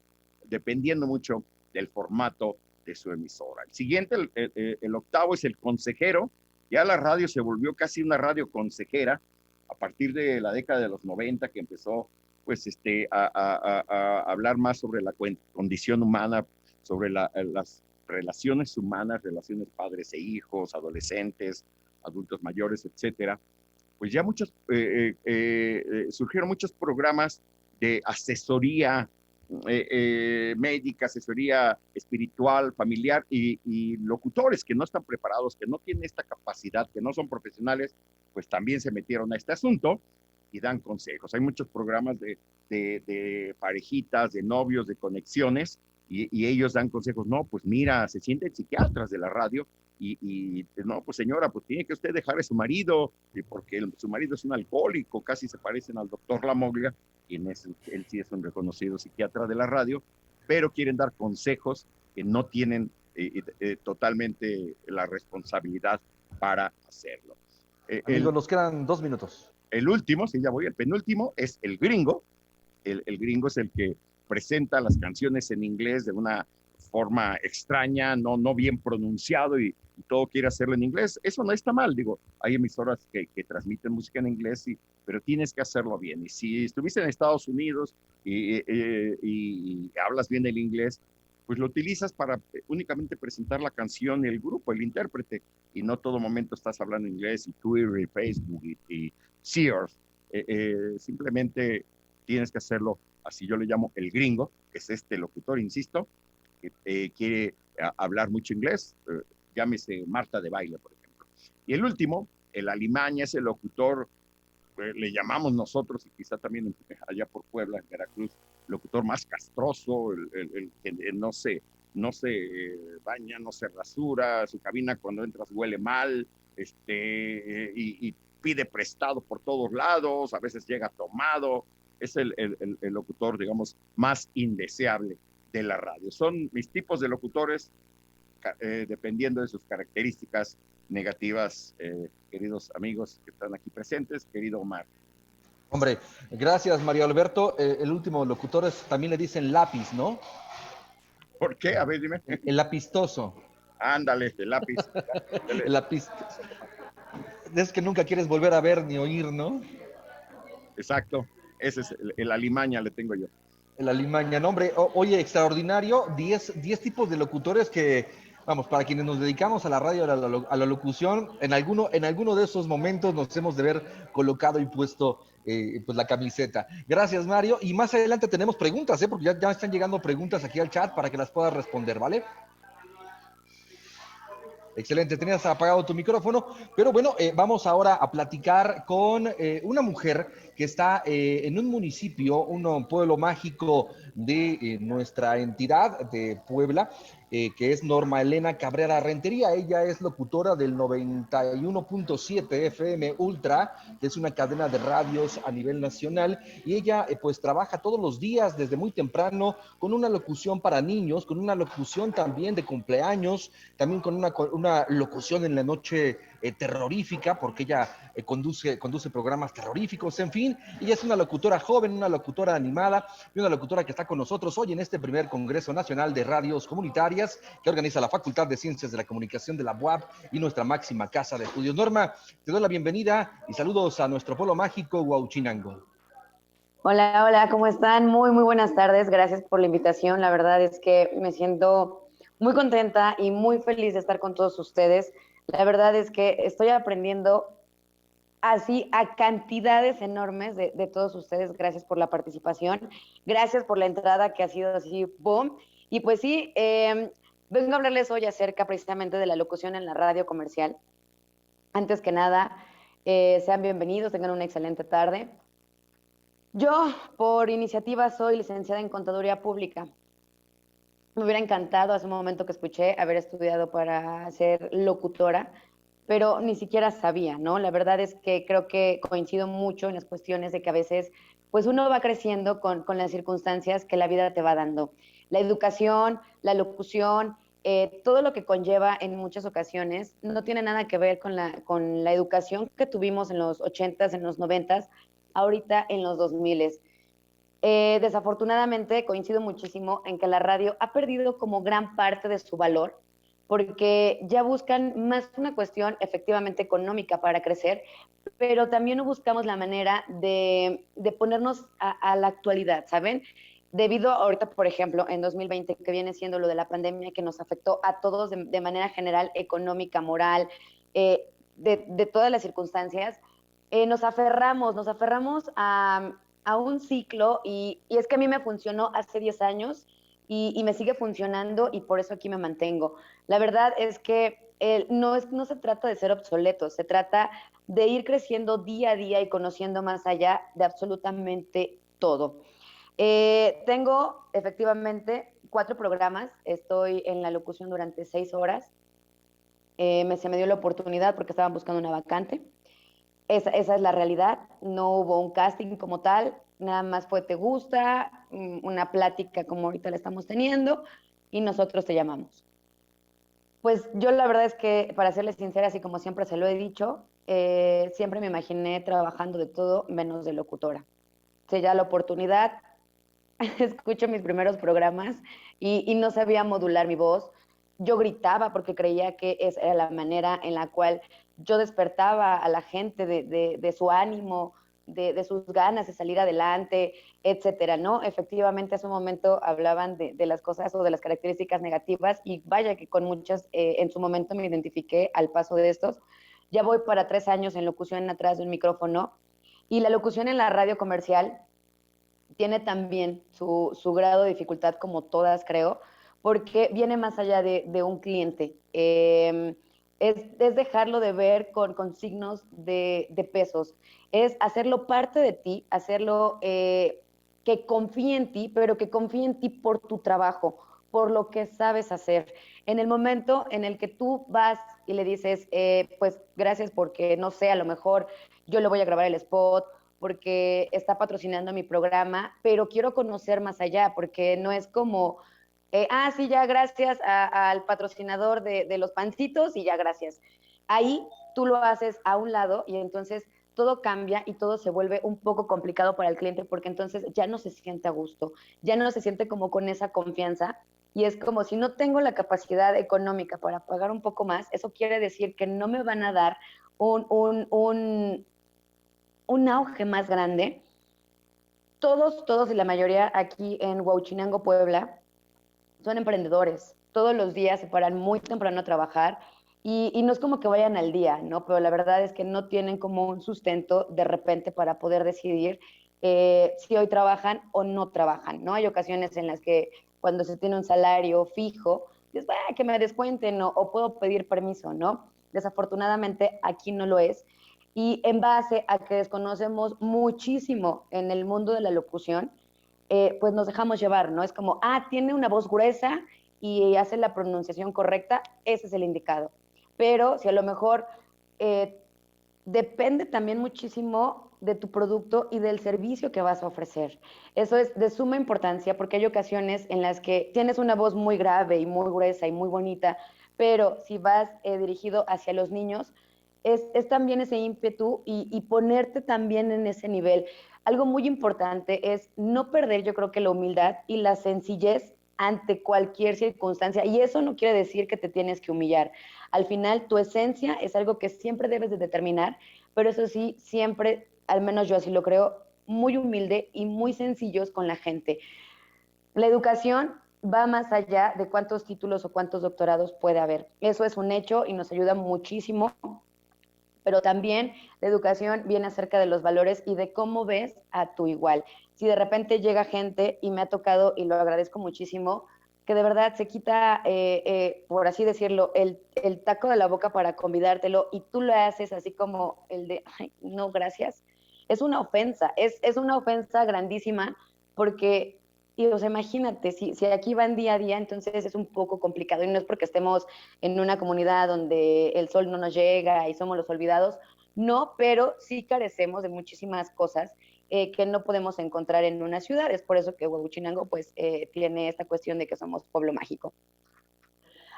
dependiendo mucho del formato de su emisora. El siguiente, el octavo, es el consejero. Ya la radio se volvió casi una radio consejera a partir de la década de los 90, que empezó pues a hablar más sobre la condición humana, sobre las relaciones humanas, relaciones padres e hijos, adolescentes, adultos mayores, etcétera. Pues ya surgieron muchos programas de asesoría médica, asesoría espiritual, familiar, y locutores que no están preparados, que no tienen esta capacidad, que no son profesionales, pues también se metieron a este asunto y dan consejos. Hay muchos programas de parejitas, de novios, de conexiones, y ellos dan consejos. No, pues mira, se sienten psiquiatras de la radio y no, pues señora, pues tiene que usted dejar a su marido, porque su marido es un alcohólico, casi se parecen al doctor Lamoglia, quien él sí es un reconocido psiquiatra de la radio, pero quieren dar consejos que no tienen totalmente la responsabilidad para hacerlo. Amigos, nos quedan 2 minutos. El último, sí, ya voy, el penúltimo es el gringo. El gringo es el que presenta las canciones en inglés de una forma extraña, no bien pronunciado, y todo quiere hacerlo en inglés. Eso no está mal, digo, hay emisoras que transmiten música en inglés, pero tienes que hacerlo bien. Y si estuviste en Estados Unidos y hablas bien el inglés, pues lo utilizas para únicamente presentar la canción y el grupo, el intérprete, y no todo momento estás hablando inglés y Twitter y Facebook y Sears. Simplemente tienes que hacerlo así. Yo le llamo el gringo, que es este locutor, insisto, que quiere hablar mucho inglés, llámese Marta de Baile, por ejemplo. Y el último, el alimaña, es el locutor, le llamamos nosotros, y quizá también allá por Puebla, en Veracruz, locutor más castroso, el que no se baña, no se rasura, su cabina cuando entras huele mal, y pide prestado por todos lados, a veces llega tomado. Es el locutor, digamos, más indeseable de la radio. Son mis tipos de locutores, dependiendo de sus características negativas, queridos amigos que están aquí presentes, querido Omar. Hombre, gracias, Mario Alberto. El último locutor también le dicen lápiz, ¿no? ¿Por qué? A ver, dime. El lapistoso. Ándale, el lápiz. El lápiz. Es que nunca quieres volver a ver ni oír, ¿no? Exacto. Ese es el alimaña, le tengo yo. El alimaña, no, hombre. Oye, extraordinario. 10 tipos de locutores que, vamos, para quienes nos dedicamos a la radio, a la locución, en alguno de esos momentos nos hemos de ver colocado y puesto pues la camiseta. Gracias, Mario. Y más adelante tenemos preguntas, porque ya están llegando preguntas aquí al chat para que las puedas responder, ¿vale? Excelente, tenías apagado tu micrófono, pero bueno, vamos ahora a platicar con una mujer que está en un municipio, un pueblo mágico de nuestra entidad de Puebla, que es Norma Elena Cabrera Rentería. Ella es locutora del 91.7 FM Ultra, que es una cadena de radios a nivel nacional, y ella pues trabaja todos los días desde muy temprano con una locución para niños, con una locución también de cumpleaños, también con una locución en la noche terrorífica, porque ella conduce programas terroríficos, en fin. Ella es una locutora joven, una locutora animada y una locutora que está con nosotros hoy en este primer Congreso Nacional de Radios Comunitarias que organiza la Facultad de Ciencias de la Comunicación de la UAP y nuestra máxima casa de estudios. Norma, te doy la bienvenida y saludos a nuestro pueblo mágico Huauchinango. Hola, hola, ¿cómo están? Muy buenas tardes. Gracias por la invitación. La verdad es que me siento muy contenta y muy feliz de estar con todos ustedes. La verdad es que estoy aprendiendo así a cantidades enormes de todos ustedes. Gracias por la participación. Gracias por la entrada que ha sido así, boom. Y pues sí, vengo a hablarles hoy acerca precisamente de la locución en la radio comercial. Antes que nada, sean bienvenidos, tengan una excelente tarde. Yo, por iniciativa, soy licenciada en Contaduría Pública. Me hubiera encantado hace un momento que escuché haber estudiado para ser locutora, pero ni siquiera sabía, ¿no? La verdad es que creo que coincido mucho en las cuestiones de que a veces, pues uno va creciendo con las circunstancias que la vida te va dando. La educación, la locución, todo lo que conlleva en muchas ocasiones no tiene nada que ver con la educación que tuvimos en los 80s, en los 90s, ahorita en los 2000s. Desafortunadamente coincido muchísimo en que la radio ha perdido como gran parte de su valor porque ya buscan más una cuestión efectivamente económica para crecer, pero también no buscamos la manera de ponernos a la actualidad, ¿saben? Debido ahorita, por ejemplo, en 2020, que viene siendo lo de la pandemia que nos afectó a todos de manera general, económica, moral, de todas las circunstancias, nos aferramos a un ciclo y es que a mí me funcionó hace 10 años y me sigue funcionando y por eso aquí me mantengo. La verdad es que no se trata de ser obsoletos, se trata de ir creciendo día a día y conociendo más allá de absolutamente todo. Tengo efectivamente 4 programas, estoy en la locución durante 6 horas, se me dio la oportunidad porque estaban buscando una vacante. Esa es la realidad, no hubo un casting como tal, nada más fue te gusta, una plática como ahorita la estamos teniendo y nosotros te llamamos. Pues yo la verdad es que, para serles sincera, así como siempre se lo he dicho, siempre me imaginé trabajando de todo menos de locutora. Se da la oportunidad, escucho mis primeros programas y no sabía modular mi voz. Yo gritaba porque creía que esa era la manera en la cual yo despertaba a la gente de su ánimo, de sus ganas de salir adelante, etcétera, ¿no? Efectivamente, hace un momento hablaban de las cosas o de las características negativas y vaya que con muchas en su momento me identifiqué al paso de estos. Ya voy para 3 años en locución atrás de un micrófono y la locución en la radio comercial tiene también su grado de dificultad, como todas creo, porque viene más allá de un cliente. Es dejarlo de ver con signos de pesos, es hacerlo parte de ti, hacerlo que confíe en ti, pero que confíe en ti por tu trabajo, por lo que sabes hacer. En el momento en el que tú vas y le dices, pues gracias porque, no sé, a lo mejor yo le voy a grabar el spot, porque está patrocinando mi programa, pero quiero conocer más allá, porque no es como, sí, ya gracias al patrocinador de los pancitos y ya gracias. Ahí tú lo haces a un lado y entonces todo cambia y todo se vuelve un poco complicado para el cliente porque entonces ya no se siente a gusto, ya no se siente como con esa confianza y es como si no tengo la capacidad económica para pagar un poco más, eso quiere decir que no me van a dar un auge más grande. Todos y la mayoría aquí en Huauchinango, Puebla, son emprendedores. Todos los días se paran muy temprano a trabajar y no es como que vayan al día, ¿no? Pero la verdad es que no tienen como un sustento de repente para poder decidir si hoy trabajan o no trabajan, ¿no? Hay ocasiones en las que cuando se tiene un salario fijo, dices, que me descuenten o puedo pedir permiso, ¿no? Desafortunadamente aquí no lo es. Y en base a que desconocemos muchísimo en el mundo de la locución, pues nos dejamos llevar, ¿no? Es como, tiene una voz gruesa y hace la pronunciación correcta, ese es el indicado. Pero si a lo mejor depende también muchísimo de tu producto y del servicio que vas a ofrecer. Eso es de suma importancia porque hay ocasiones en las que tienes una voz muy grave y muy gruesa y muy bonita, pero si vas dirigido hacia los niños, es también ese ímpetu y ponerte también en ese nivel. Algo muy importante es no perder, yo creo que la humildad y la sencillez ante cualquier circunstancia. Y eso no quiere decir que te tienes que humillar. Al final, tu esencia es algo que siempre debes de determinar, pero eso sí, siempre, al menos yo así lo creo, muy humilde y muy sencillos con la gente. La educación va más allá de cuántos títulos o cuántos doctorados puede haber. Eso es un hecho y nos ayuda muchísimo, pero también la educación viene acerca de los valores y de cómo ves a tu igual. Si de repente llega gente, y me ha tocado, y lo agradezco muchísimo, que de verdad se quita, por así decirlo, el taco de la boca para convidártelo, y tú lo haces así como el de, ay, no, gracias, es una ofensa, es una ofensa grandísima, porque, y, o sea, imagínate, si aquí van día a día, entonces es un poco complicado, y no es porque estemos en una comunidad donde el sol no nos llega y somos los olvidados, no, pero sí carecemos de muchísimas cosas que no podemos encontrar en una ciudad. Es por eso que Huehuchinango pues tiene esta cuestión de que somos pueblo mágico.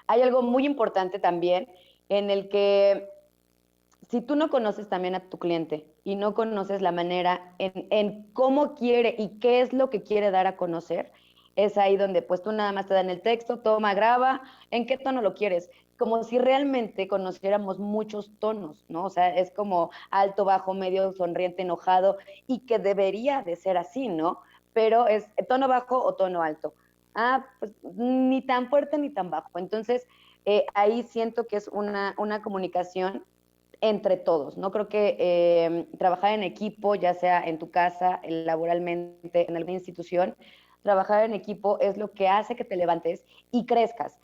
Hay algo muy importante también en el que si tú no conoces también a tu cliente y no conoces la manera en cómo quiere y qué es lo que quiere dar a conocer, es ahí donde pues tú nada más te dan el texto, toma, graba, ¿en qué tono lo quieres? Como si realmente conociéramos muchos tonos, ¿no? O sea, es como alto, bajo, medio, sonriente, enojado, y que debería de ser así, ¿no? Pero es tono bajo o tono alto. Ah, pues ni tan fuerte ni tan bajo. Entonces, ahí siento que es una comunicación entre todos. No creo que trabajar en equipo, ya sea en tu casa, laboralmente, en alguna institución, trabajar en equipo es lo que hace que te levantes y crezcas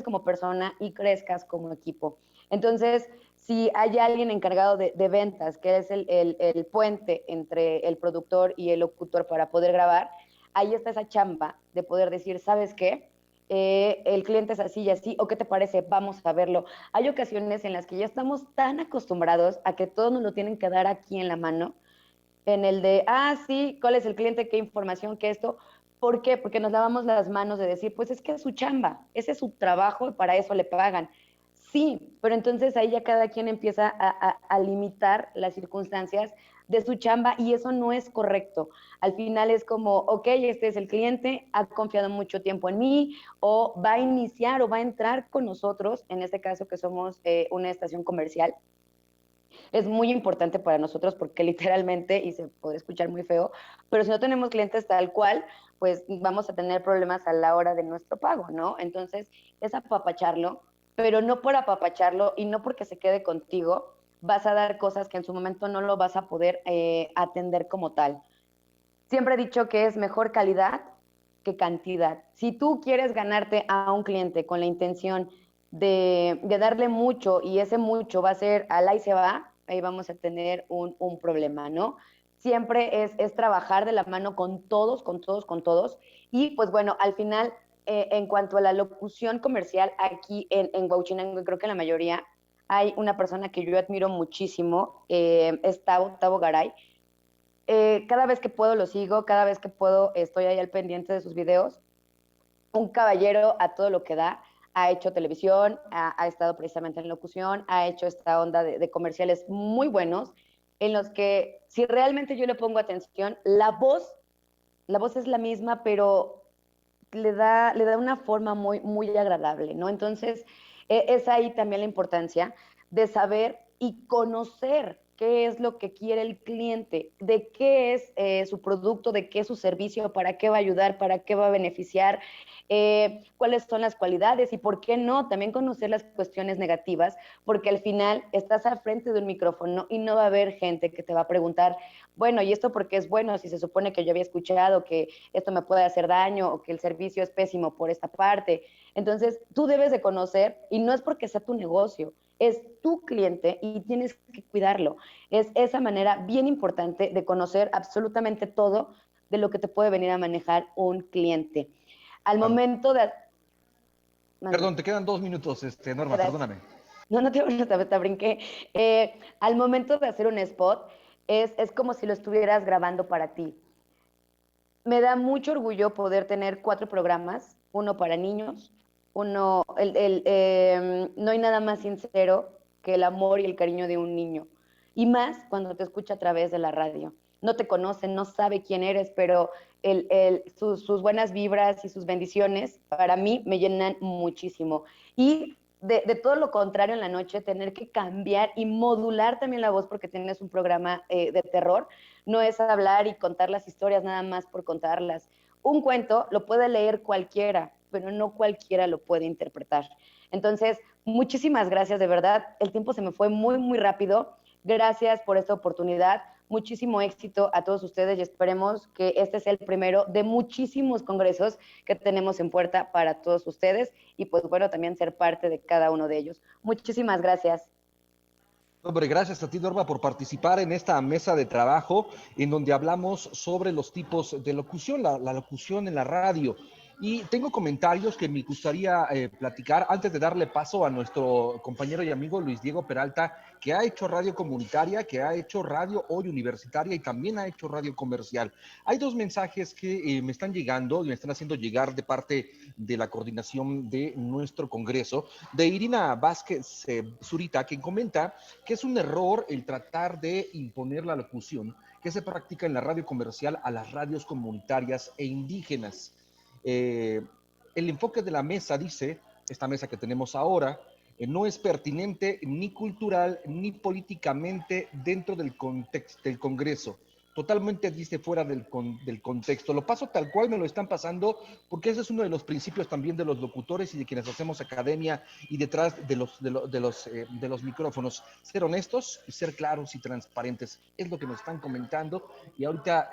como persona y crezcas como equipo. Entonces, si hay alguien encargado de ventas, que es el puente entre el productor y el locutor para poder grabar, ahí está esa chamba de poder decir, ¿sabes qué? El cliente es así y así, o qué te parece, vamos a verlo. Hay ocasiones en las que ya estamos tan acostumbrados a que todos nos lo tienen que dar aquí en la mano, en el de, sí, ¿cuál es el cliente? ¿Qué información? ¿Qué esto? ¿Por qué? Porque nos lavamos las manos de decir, pues es que es su chamba, ese es su trabajo y para eso le pagan. Sí, pero entonces ahí ya cada quien empieza a limitar las circunstancias de su chamba y eso no es correcto. Al final es como, ok, este es el cliente, ha confiado mucho tiempo en mí o va a iniciar o va a entrar con nosotros, en este caso que somos una estación comercial. Es muy importante para nosotros porque literalmente, y se puede escuchar muy feo, pero si no tenemos clientes tal cual, pues vamos a tener problemas a la hora de nuestro pago, ¿no? Entonces, es apapacharlo, pero no por apapacharlo y no porque se quede contigo, vas a dar cosas que en su momento no lo vas a poder atender como tal. Siempre he dicho que es mejor calidad que cantidad. Si tú quieres ganarte a un cliente con la intención de darle mucho y ese mucho va a ser al ahí se va, ahí vamos a tener un problema, ¿no? Siempre es trabajar de la mano con todos, con todos, con todos. Y pues bueno, al final, en cuanto a la locución comercial, aquí en Huauchinango, creo que la mayoría, hay una persona que yo admiro muchísimo, es Tavo Garay. Cada vez que puedo lo sigo, cada vez que puedo estoy ahí al pendiente de sus videos. Un caballero a todo lo que da, ha hecho televisión, ha estado precisamente en locución, ha hecho esta onda de comerciales muy buenos, en los que si realmente yo le pongo atención, la voz es la misma, pero le da una forma muy, muy agradable, ¿no? Entonces, es ahí también la importancia de saber y conocer qué es lo que quiere el cliente, de qué es su producto, de qué es su servicio, para qué va a ayudar, para qué va a beneficiar, cuáles son las cualidades y por qué no, también conocer las cuestiones negativas, porque al final estás al frente de un micrófono y no va a haber gente que te va a preguntar, bueno, ¿y esto por qué es bueno? Si se supone que yo había escuchado que esto me puede hacer daño o que el servicio es pésimo por esta parte. Entonces, tú debes de conocer y no es porque sea tu negocio, es tu cliente y tienes que cuidarlo. Es esa manera bien importante de conocer absolutamente todo de lo que te puede venir a manejar un cliente. Al Claro. momento de... Perdón, te quedan 2 minutos, Norma, Gracias. perdóname. No te brinqué. Al momento de hacer un spot, es como si lo estuvieras grabando para ti. Me da mucho orgullo poder tener 4 programas, uno para niños, no hay nada más sincero que el amor y el cariño de un niño. Y más cuando te escucha a través de la radio. No te conocen, no sabe quién eres, pero sus buenas vibras y sus bendiciones para mí me llenan muchísimo. Y de todo lo contrario en la noche, tener que cambiar y modular también la voz porque tienes un programa de terror, no es hablar y contar las historias nada más por contarlas. Un cuento lo puede leer cualquiera, pero no cualquiera lo puede interpretar. Entonces, muchísimas gracias, de verdad. El tiempo se me fue muy, muy rápido. Gracias por esta oportunidad. Muchísimo éxito a todos ustedes y esperemos que este sea el primero de muchísimos congresos que tenemos en puerta para todos ustedes y pues bueno, también ser parte de cada uno de ellos. Muchísimas gracias. Hombre, gracias a ti, Norma, por participar en esta mesa de trabajo en donde hablamos sobre los tipos de locución, la locución en la radio. Y tengo comentarios que me gustaría platicar antes de darle paso a nuestro compañero y amigo Luis Diego Peralta, que ha hecho radio comunitaria, que ha hecho radio hoy universitaria y también ha hecho radio comercial. Hay 2 mensajes que me están llegando y me están haciendo llegar de parte de la coordinación de nuestro congreso, de Irina Vázquez Zurita, quien comenta que es un error el tratar de imponer la locución que se practica en la radio comercial a las radios comunitarias e indígenas. El enfoque de la mesa, dice, esta mesa que tenemos ahora, no es pertinente ni cultural ni políticamente dentro del contexto del Congreso. Totalmente dice fuera del contexto. Lo paso tal cual me lo están pasando, porque ese es uno de los principios también de los locutores y de quienes hacemos academia y detrás de los micrófonos. Ser honestos y ser claros y transparentes. Es lo que nos están comentando y ahorita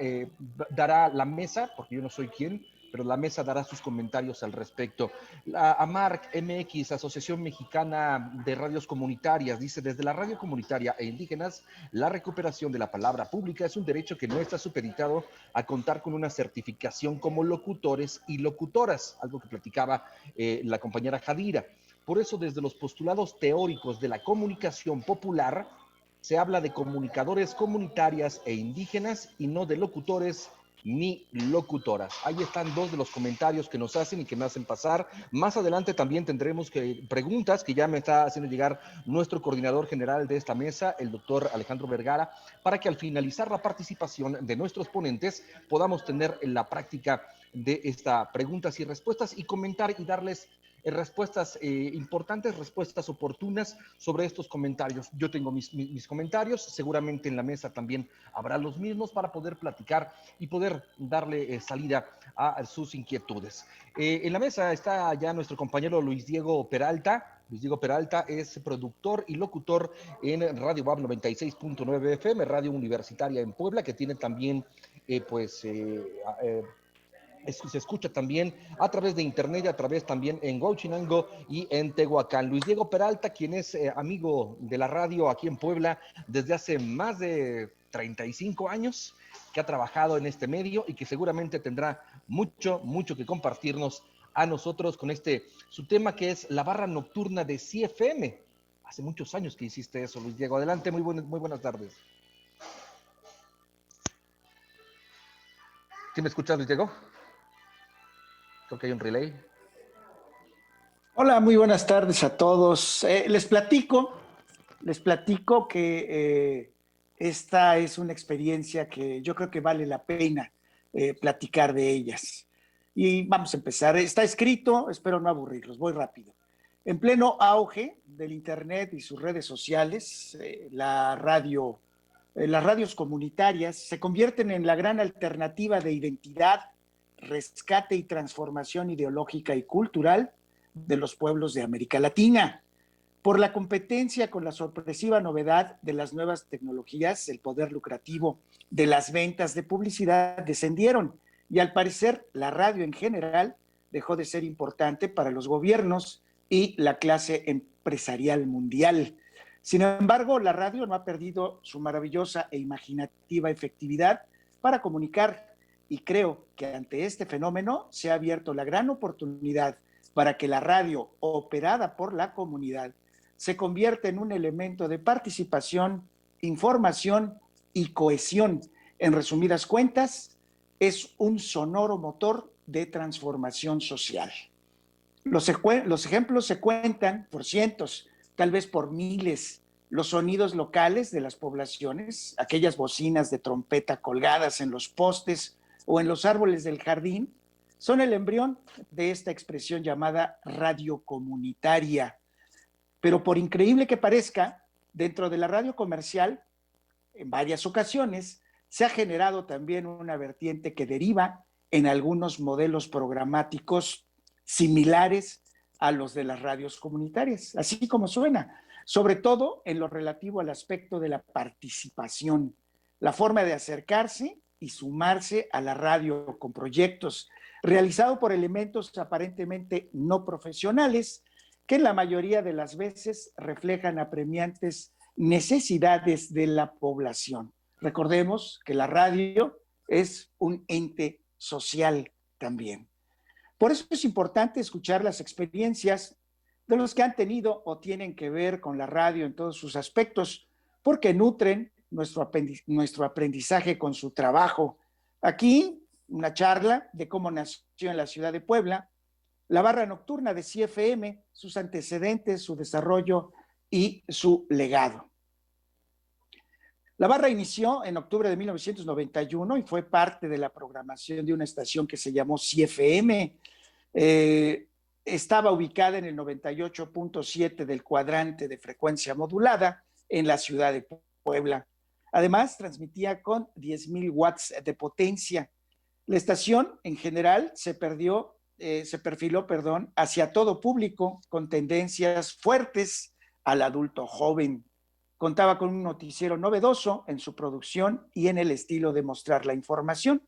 dará la mesa, porque yo no soy quien, pero la mesa dará sus comentarios al respecto. La AMARC MX, Asociación Mexicana de Radios Comunitarias, dice, desde la radio comunitaria e indígenas, la recuperación de la palabra pública es un derecho que no está supeditado a contar con una certificación como locutores y locutoras, algo que platicaba la compañera Jadira. Por eso, desde los postulados teóricos de la comunicación popular, se habla de comunicadores comunitarias e indígenas y no de locutores ni locutoras. Ahí están 2 de los comentarios que nos hacen y que me hacen pasar. Más adelante también tendremos preguntas que ya me está haciendo llegar nuestro coordinador general de esta mesa, el doctor Alejandro Vergara, para que al finalizar la participación de nuestros ponentes podamos tener la práctica de estas preguntas y respuestas y comentar y darles respuestas importantes, respuestas oportunas sobre estos comentarios. Yo tengo mis comentarios, seguramente en la mesa también habrá los mismos para poder platicar y poder darle salida a sus inquietudes. En la mesa está ya nuestro compañero Luis Diego Peralta. Luis Diego Peralta es productor y locutor en Radio WAP 96.9 FM, radio universitaria en Puebla, que tiene también se escucha también a través de internet y a través también en Huachinango y en Tehuacán. Luis Diego Peralta, quien es amigo de la radio aquí en Puebla desde hace más de 35 años, que ha trabajado en este medio y que seguramente tendrá mucho que compartirnos a nosotros con su tema que es la barra nocturna de CFM. Hace muchos años que hiciste eso, Luis Diego. Adelante, muy buenas tardes. ¿Sí me escuchas, Luis Diego? Creo que hay un relay. Hola, muy buenas tardes a todos. Les platico que esta es una experiencia que yo creo que vale la pena platicar de ellas. Y vamos a empezar. Está escrito, espero no aburrirlos, voy rápido. En pleno auge del Internet y sus redes sociales, las radios comunitarias se convierten en la gran alternativa de identidad, rescate y transformación ideológica y cultural de los pueblos de América Latina. Por la competencia con la sorpresiva novedad de las nuevas tecnologías, el poder lucrativo de las ventas de publicidad descendieron y al parecer la radio en general dejó de ser importante para los gobiernos y la clase empresarial mundial. Sin embargo, la radio no ha perdido su maravillosa e imaginativa efectividad para comunicar. Y creo que ante este fenómeno se ha abierto la gran oportunidad para que la radio operada por la comunidad se convierta en un elemento de participación, información y cohesión. En resumidas cuentas, es un sonoro motor de transformación social. Los ejemplos se cuentan por cientos, tal vez por miles. Los sonidos locales de las poblaciones, aquellas bocinas de trompeta colgadas en los postes o en los árboles del jardín, son el embrión de esta expresión llamada radio comunitaria. Pero por increíble que parezca, dentro de la radio comercial, en varias ocasiones, se ha generado también una vertiente que deriva en algunos modelos programáticos similares a los de las radios comunitarias, así como suena, sobre todo en lo relativo al aspecto de la participación, la forma de acercarse y sumarse a la radio con proyectos realizados por elementos aparentemente no profesionales, que en la mayoría de las veces reflejan apremiantes necesidades de la población. Recordemos que la radio es un ente social también. Por eso es importante escuchar las experiencias de los que han tenido o tienen que ver con la radio en todos sus aspectos, porque nutren nuestro aprendizaje con su trabajo. Aquí, una charla de cómo nació en la ciudad de Puebla la barra nocturna de CFM, sus antecedentes, su desarrollo y su legado. La barra inició en octubre de 1991 y fue parte de la programación de una estación que se llamó CFM. Estaba ubicada en el 98.7 del cuadrante de frecuencia modulada en la ciudad de Puebla. Además, transmitía con 10,000 watts de potencia. La estación, en general, se perfiló, hacia todo público, con tendencias fuertes al adulto joven. Contaba con un noticiero novedoso en su producción y en el estilo de mostrar la información.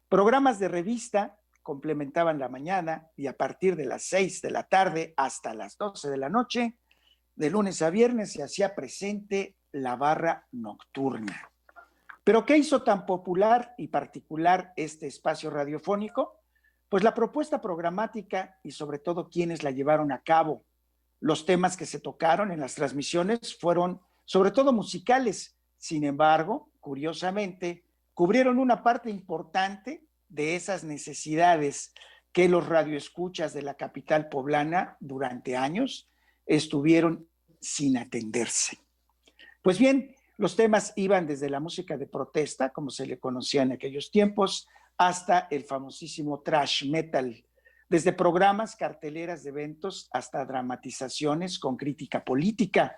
Programas de revista complementaban la mañana y a partir de las 6 de la tarde hasta las 12 de la noche, de lunes a viernes, se hacía presente la barra nocturna. ¿Pero qué hizo tan popular y particular este espacio radiofónico? Pues la propuesta programática y sobre todo quienes la llevaron a cabo. Los temas que se tocaron en las transmisiones fueron sobre todo musicales. Sin embargo, curiosamente, cubrieron una parte importante de esas necesidades que los radioescuchas de la capital poblana durante años estuvieron sin atenderse. Pues bien, los temas iban desde la música de protesta, como se le conocía en aquellos tiempos, hasta el famosísimo thrash metal, desde programas, carteleras de eventos hasta dramatizaciones con crítica política.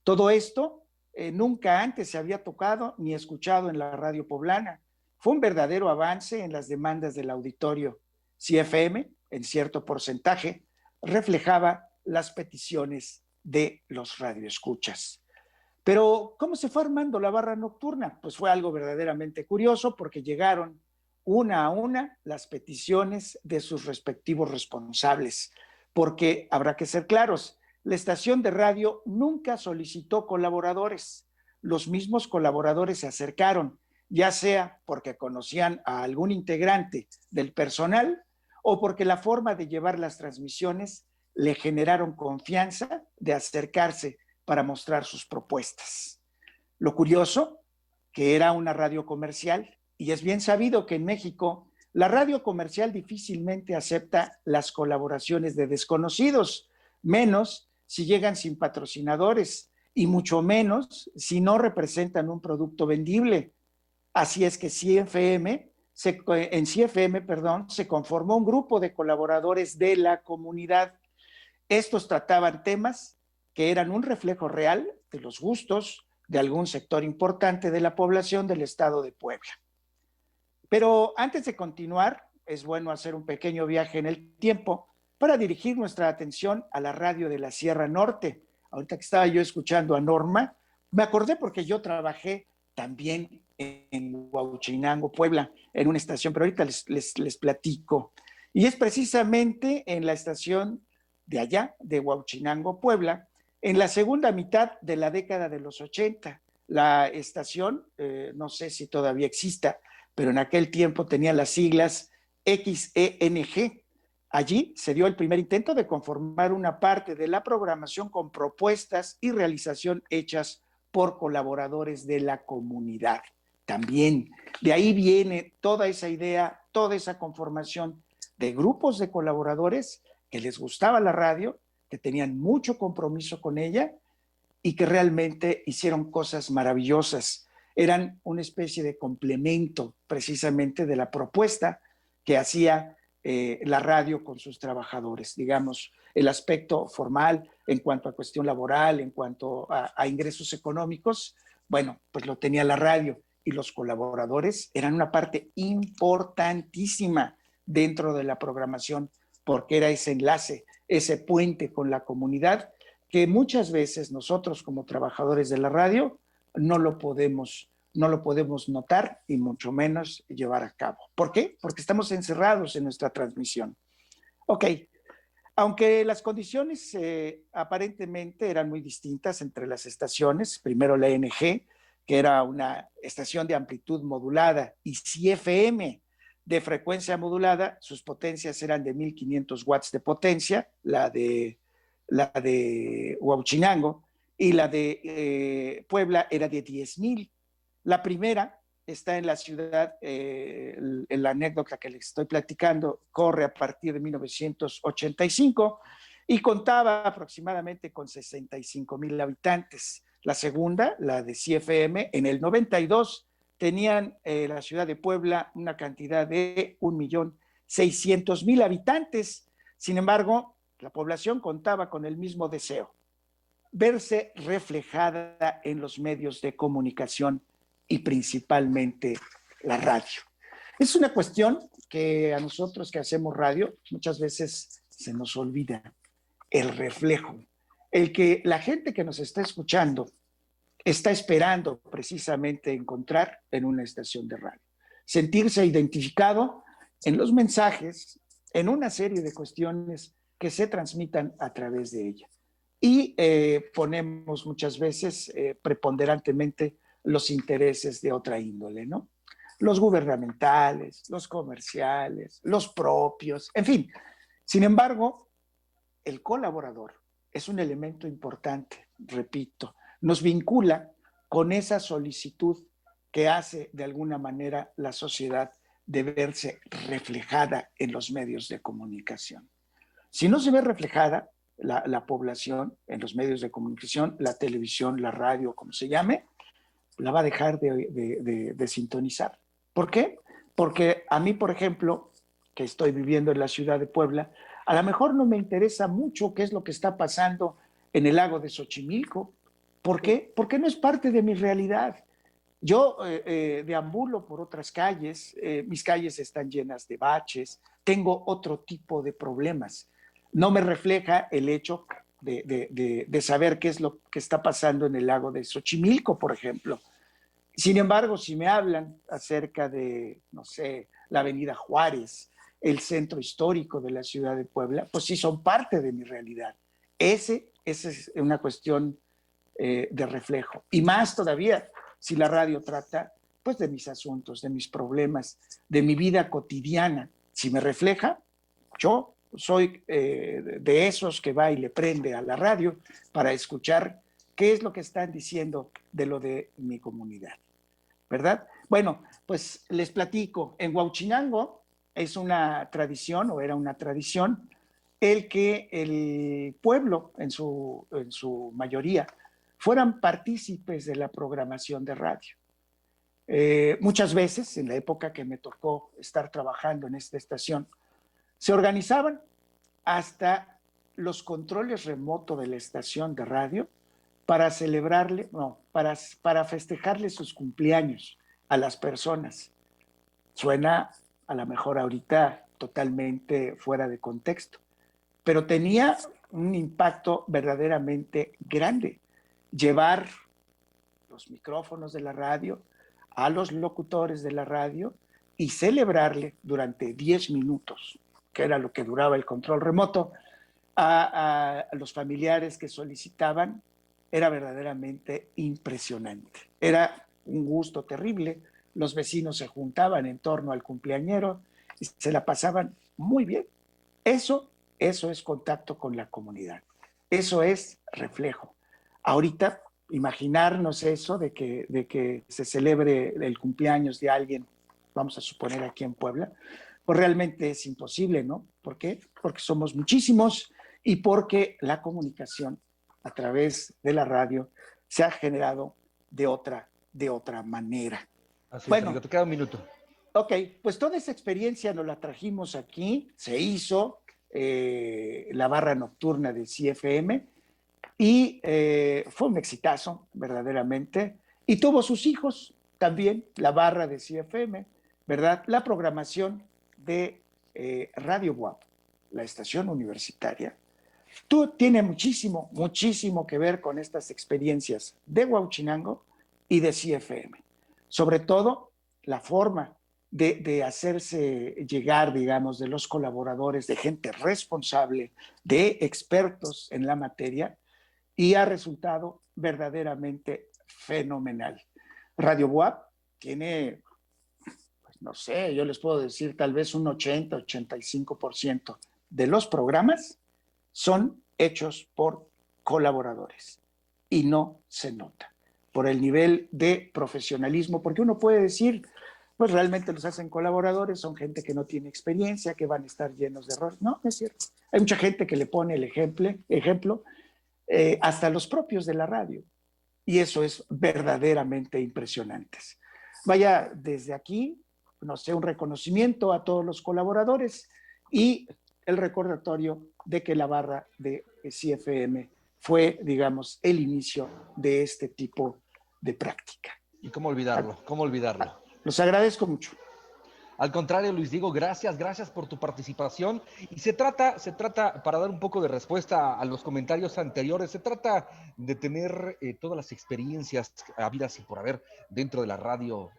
Todo esto nunca antes se había tocado ni escuchado en la radio poblana. Fue un verdadero avance en las demandas del auditorio. CFM, en cierto porcentaje, reflejaba las peticiones de los radioescuchas. Pero, ¿cómo se fue armando la barra nocturna? Pues fue algo verdaderamente curioso porque llegaron una a una las peticiones de sus respectivos responsables, porque habrá que ser claros, la estación de radio nunca solicitó colaboradores. Los mismos colaboradores se acercaron, ya sea porque conocían a algún integrante del personal o porque la forma de llevar las transmisiones le generaron confianza de acercarse para mostrar sus propuestas. Lo curioso, que era una radio comercial, y es bien sabido que en México la radio comercial difícilmente acepta las colaboraciones de desconocidos, menos si llegan sin patrocinadores y mucho menos si no representan un producto vendible. Así es que en CFM se conformó un grupo de colaboradores de la comunidad. Estos trataban temas que eran un reflejo real de los gustos de algún sector importante de la población del estado de Puebla. Pero antes de continuar, es bueno hacer un pequeño viaje en el tiempo para dirigir nuestra atención a la radio de la Sierra Norte. Ahorita que estaba yo escuchando a Norma, me acordé porque yo trabajé también en Huauchinango, Puebla, en una estación, pero ahorita les platico. Y es precisamente en la estación de allá, de Huauchinango, Puebla, en la segunda mitad de la década de los 80. La estación, no sé si todavía exista, pero en aquel tiempo tenía las siglas XENG. Allí se dio el primer intento de conformar una parte de la programación con propuestas y realización hechas por colaboradores de la comunidad. También de ahí viene toda esa idea, toda esa conformación de grupos de colaboradores que les gustaba la radio, que tenían mucho compromiso con ella y que realmente hicieron cosas maravillosas. Eran una especie de complemento precisamente de la propuesta que hacía la radio con sus trabajadores. Digamos, el aspecto formal en cuanto a cuestión laboral, en cuanto a ingresos económicos, bueno, pues lo tenía la radio, y los colaboradores eran una parte importantísima dentro de la programación, porque era ese enlace, ese puente con la comunidad que muchas veces nosotros como trabajadores de la radio no lo podemos notar y mucho menos llevar a cabo. ¿Por qué? Porque estamos encerrados en nuestra transmisión. Ok, aunque las condiciones aparentemente eran muy distintas entre las estaciones, primero la NG, que era una estación de amplitud modulada, y CFM de frecuencia modulada, sus potencias eran de 1500 watts de potencia, la de Huauchinango, y la de Puebla era de 10,000. La primera está en la ciudad, en la anécdota que les estoy platicando, corre a partir de 1985 y contaba aproximadamente con 65,000 habitantes. La segunda, la de CFM, en el 92 tenían la ciudad de Puebla una cantidad de 1,600,000 habitantes. Sin embargo, la población contaba con el mismo deseo, verse reflejada en los medios de comunicación y principalmente la radio. Es una cuestión que a nosotros que hacemos radio muchas veces se nos olvida, el reflejo, el que la gente que nos está escuchando está esperando precisamente encontrar en una estación de radio, sentirse identificado en los mensajes, en una serie de cuestiones que se transmitan a través de ella. Y ponemos muchas veces preponderantemente los intereses de otra índole, ¿no? Los gubernamentales, los comerciales, los propios, en fin. Sin embargo, el colaborador es un elemento importante, repito, nos vincula con esa solicitud que hace de alguna manera la sociedad de verse reflejada en los medios de comunicación. Si no se ve reflejada la población en los medios de comunicación, la televisión, la radio, como se llame, la va a dejar de sintonizar. ¿Por qué? Porque a mí, por ejemplo, que estoy viviendo en la ciudad de Puebla, a lo mejor no me interesa mucho qué es lo que está pasando en el lago de Xochimilco. ¿Por qué? Porque no es parte de mi realidad. Yo deambulo por otras calles, mis calles están llenas de baches, tengo otro tipo de problemas. No me refleja el hecho de saber qué es lo que está pasando en el lago de Xochimilco, por ejemplo. Sin embargo, si me hablan acerca de, no sé, la Avenida Juárez, el centro histórico de la ciudad de Puebla, pues sí son parte de mi realidad. Esa es una cuestión de reflejo. Y más todavía, si la radio trata pues de mis asuntos, de mis problemas, de mi vida cotidiana. Si me refleja, yo soy de esos que va y le prende a la radio para escuchar qué es lo que están diciendo de lo de mi comunidad, ¿verdad? Bueno, pues les platico, en Huauchinango es una tradición, o era una tradición, el que el pueblo, en su mayoría, fueran partícipes de la programación de radio. Muchas veces, en la época que me tocó estar trabajando en esta estación, se organizaban hasta los controles remotos de la estación de radio para celebrarle, no, para festejarle sus cumpleaños a las personas. Suena a lo mejor ahorita totalmente fuera de contexto, pero tenía un impacto verdaderamente grande. Llevar los micrófonos de la radio a los locutores de la radio y celebrarle durante 10 minutos, que era lo que duraba el control remoto, a los familiares que solicitaban, era verdaderamente impresionante. Era un gusto terrible. Los vecinos se juntaban en torno al cumpleañero y se la pasaban muy bien. Eso es contacto con la comunidad. Eso es reflejo. Ahorita, imaginarnos eso de que se celebre el cumpleaños de alguien, vamos a suponer aquí en Puebla, pues realmente es imposible, ¿no? ¿Por qué? Porque somos muchísimos y porque la comunicación a través de la radio se ha generado de otra manera. Así es, amigo, Bueno, te queda un minuto. ok, pues toda esa experiencia nos la trajimos aquí, se hizo la barra nocturna de CFM y fue un exitazo, verdaderamente, y tuvo sus hijos también, la barra de CFM, ¿verdad? La programación de Radio WAP, la estación universitaria, tiene muchísimo, muchísimo que ver con estas experiencias de Huauchinango y de CFM. Sobre todo, la forma de hacerse llegar, digamos, de los colaboradores, de gente responsable, de expertos en la materia, y ha resultado verdaderamente fenomenal. Radio WAP tiene, pues no sé, yo les puedo decir tal vez un 80-85% de los programas son hechos por colaboradores y no se nota por el nivel de profesionalismo, porque uno puede decir, pues realmente los hacen colaboradores, son gente que no tiene experiencia, que van a estar llenos de errores. No, no es cierto. Hay mucha gente que le pone el ejemplo hasta los propios de la radio, y eso es verdaderamente impresionante. Vaya, desde aquí, no sé, un reconocimiento a todos los colaboradores y el recordatorio de que la barra de CFM fue, digamos, el inicio de este tipo de práctica. ¿Y cómo olvidarlo? ¿Cómo olvidarlo? Los agradezco mucho. Al contrario, Luis Diego, gracias por tu participación. Y se trata, para dar un poco de respuesta a los comentarios anteriores, se trata de tener todas las experiencias habidas y por haber dentro de la radio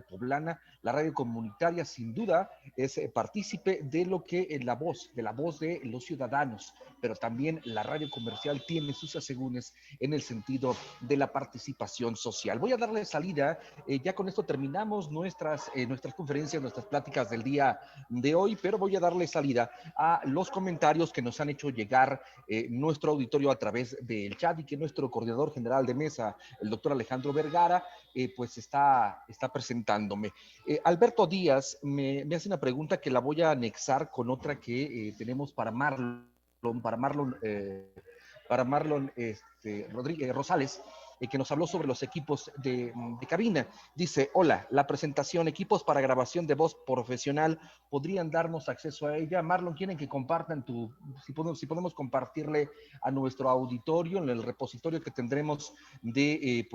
poblana. La radio comunitaria, sin duda, es partícipe de lo que es de la voz de los ciudadanos, pero también la radio comercial tiene sus asegúnes en el sentido de la participación social. Voy a darle salida, ya con esto terminamos nuestras conferencias, nuestras pláticas del día de hoy, pero voy a darle salida a los comentarios que nos han hecho llegar nuestro auditorio a través del chat y que nuestro coordinador general de mesa, el doctor Alejandro Vergara, pues está presentándome. Alberto Díaz me hace una pregunta que la voy a anexar con otra que tenemos para Marlon Rodríguez Rosales, que nos habló sobre los equipos de cabina. Dice, hola, la presentación, equipos para grabación de voz profesional, ¿podrían darnos acceso a ella? Marlon, ¿quieren que compartan si podemos compartirle a nuestro auditorio en el repositorio que tendremos de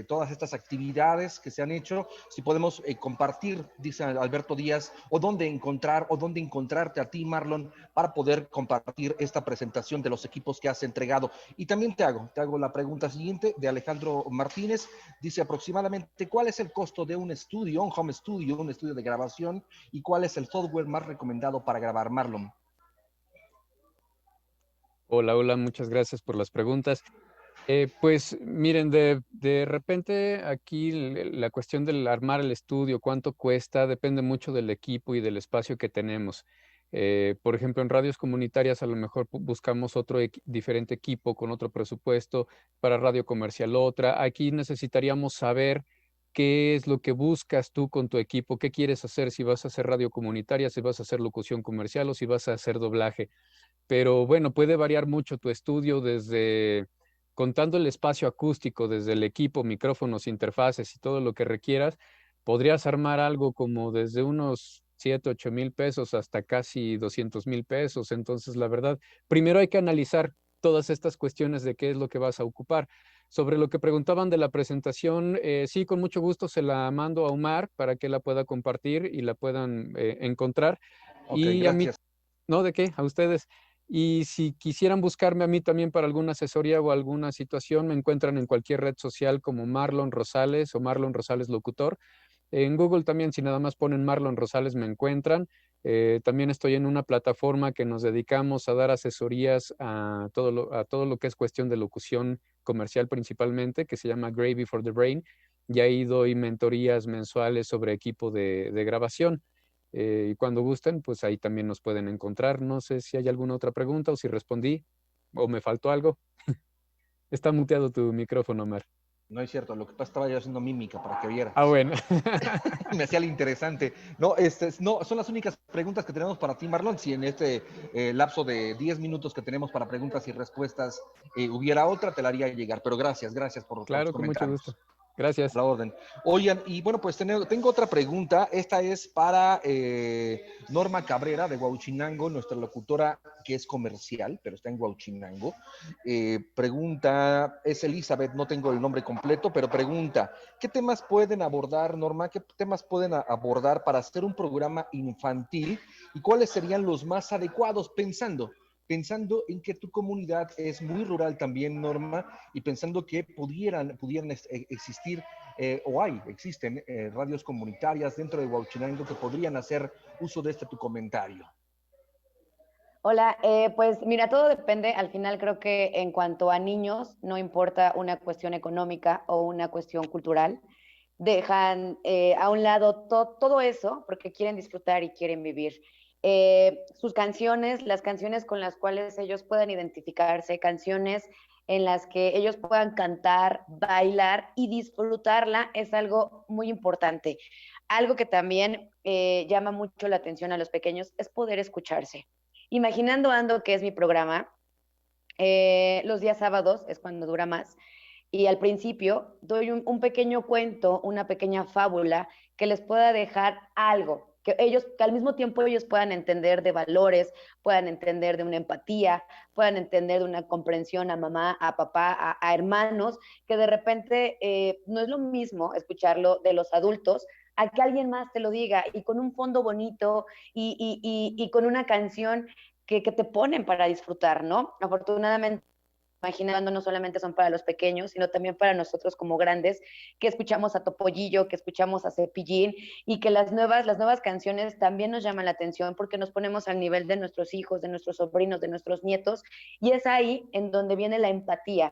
todas estas actividades que se han hecho? Si podemos compartir, dice Alberto Díaz, o dónde encontrarte a ti, Marlon, para poder compartir esta presentación de los equipos que has entregado. Y también te hago la pregunta siguiente de Alejandro Martínez. Dice aproximadamente, ¿cuál es el costo de un estudio, un home studio, un estudio de grabación, y cuál es el software más recomendado para grabar, Marlon? Hola, muchas gracias por las preguntas. Pues miren, de repente aquí la cuestión del armar el estudio, cuánto cuesta, depende mucho del equipo y del espacio que tenemos. Por ejemplo, en radios comunitarias a lo mejor buscamos otro diferente equipo con otro presupuesto, para radio comercial otra. Aquí necesitaríamos saber qué es lo que buscas tú con tu equipo, qué quieres hacer, si vas a hacer radio comunitaria, si vas a hacer locución comercial o si vas a hacer doblaje. Pero bueno, puede variar mucho tu estudio desde contando el espacio acústico, desde el equipo, micrófonos, interfaces y todo lo que requieras. Podrías armar algo como desde unos 7-8 mil pesos hasta casi 200 mil pesos. Entonces, la verdad, primero hay que analizar todas estas cuestiones de qué es lo que vas a ocupar. Sobre lo que preguntaban de la presentación, sí, con mucho gusto se la mando a Omar para que la pueda compartir y la puedan encontrar. Ok, Y a mí, gracias. no, ¿de qué? A ustedes. Y si quisieran buscarme a mí también para alguna asesoría o alguna situación, me encuentran en cualquier red social como Marlon Rosales o Marlon Rosales Locutor. En Google también, si nada más ponen Marlon Rosales, me encuentran. También estoy en una plataforma que nos dedicamos a dar asesorías a todo lo que es cuestión de locución comercial principalmente, que se llama Gravy for the Brain. Y ahí doy mentorías mensuales sobre equipo de grabación. y cuando gusten, pues ahí también nos pueden encontrar. No sé si hay alguna otra pregunta o si respondí o me faltó algo. Está muteado tu micrófono, Omar. No es cierto, lo que pasa estaba yo haciendo mímica para que vieras. Ah, bueno. Me hacía el interesante. No, no, son las únicas preguntas que tenemos para ti, Marlon. Si en este lapso de 10 minutos que tenemos para preguntas y respuestas hubiera otra, te la haría llegar. Pero gracias por tus Claro, con mucho comentarios. gusto. Gracias. La orden. Oigan, y bueno, pues tengo otra pregunta. Esta es para Norma Cabrera de Huauchinango, nuestra locutora que es comercial, pero está en Huauchinango. Pregunta, es Elizabeth, no tengo el nombre completo, pero pregunta, ¿qué temas pueden abordar, Norma? ¿Qué temas pueden abordar para hacer un programa infantil y cuáles serían los más adecuados pensando en que tu comunidad es muy rural también, Norma, y pensando que pudieran existir existen radios comunitarias dentro de Huauchinango que podrían hacer uso de tu comentario. Hola, pues mira, todo depende. Al final creo que en cuanto a niños, no importa una cuestión económica o una cuestión cultural, dejan a un lado todo eso porque quieren disfrutar y quieren vivir. Sus canciones, las canciones con las cuales ellos puedan identificarse, canciones en las que ellos puedan cantar, bailar y disfrutarla es algo muy importante. Algo que también llama mucho la atención a los pequeños es poder escucharse. Imaginando Ando, que es mi programa, los días sábados es cuando dura más, y al principio doy un pequeño cuento, una pequeña fábula que les pueda dejar algo, que al mismo tiempo ellos puedan entender de valores, puedan entender de una empatía, puedan entender de una comprensión a mamá, a papá, a hermanos, que de repente no es lo mismo escucharlo de los adultos a que alguien más te lo diga y con un fondo bonito y con una canción que te ponen para disfrutar, ¿no? Afortunadamente, Imaginando no solamente son para los pequeños, sino también para nosotros como grandes, que escuchamos a Topollillo, que escuchamos a Cepillín, y que las nuevas canciones también nos llaman la atención porque nos ponemos al nivel de nuestros hijos, de nuestros sobrinos, de nuestros nietos, y es ahí en donde viene la empatía.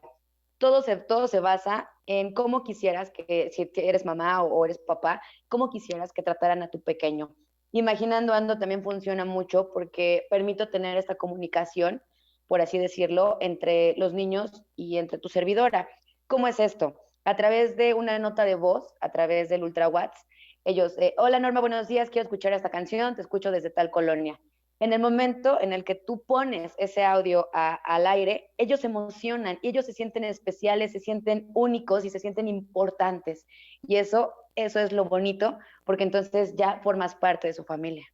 Todo se basa en cómo quisieras que, si eres mamá o eres papá, cómo quisieras que trataran a tu pequeño. Imaginando Ando también funciona mucho porque permito tener esta comunicación, por así decirlo, entre los niños y entre tu servidora. ¿Cómo es esto? A través de una nota de voz, a través del UltraWatts, ellos, hola Norma, buenos días, quiero escuchar esta canción, te escucho desde tal colonia. En el momento en el que tú pones ese audio al aire, ellos se emocionan, ellos se sienten especiales, se sienten únicos y se sienten importantes. Y eso es lo bonito, porque entonces ya formas parte de su familia.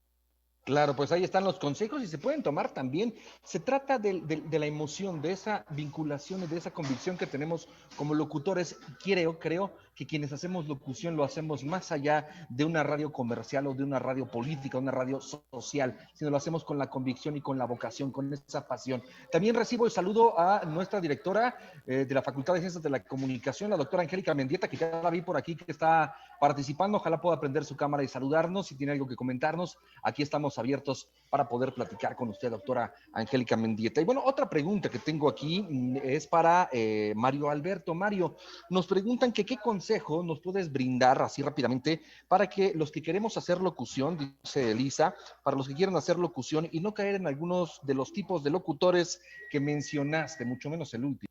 Claro, pues ahí están los consejos y se pueden tomar también. Se trata de la emoción, de esa vinculación y de esa convicción que tenemos como locutores. Creo que quienes hacemos locución lo hacemos más allá de una radio comercial o de una radio política, una radio social, sino lo hacemos con la convicción y con la vocación, con esa pasión. También recibo el saludo a nuestra directora de la Facultad de Ciencias de la Comunicación, la doctora Angélica Mendieta, que ya la vi por aquí, que está participando. Ojalá pueda prender su cámara y saludarnos. Si tiene algo que comentarnos, aquí estamos abiertos para poder platicar con usted, doctora Angélica Mendieta. Y bueno, otra pregunta que tengo aquí es para Mario Alberto. Mario, nos preguntan que qué consejo nos puedes brindar así rápidamente para que los que queremos hacer locución, dice Elisa, para los que quieran hacer locución y no caer en algunos de los tipos de locutores que mencionaste, mucho menos el último.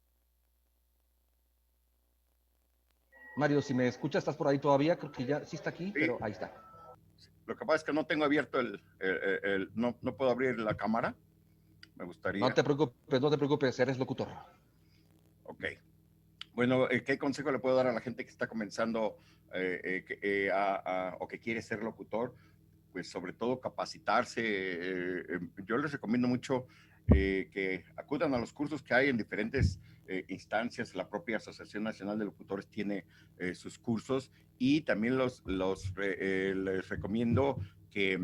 Mario, si me escuchas, ¿estás por ahí todavía? Creo que ya sí está aquí, sí, pero ahí está. Lo que pasa es que no tengo abierto no puedo abrir la cámara. Me gustaría. No te preocupes, eres locutor. Ok. Bueno, ¿qué consejo le puedo dar a la gente que está comenzando o que quiere ser locutor? Pues sobre todo capacitarse. Yo les recomiendo mucho que acudan a los cursos que hay en diferentes instancias. La propia Asociación Nacional de Locutores tiene sus cursos y también les recomiendo que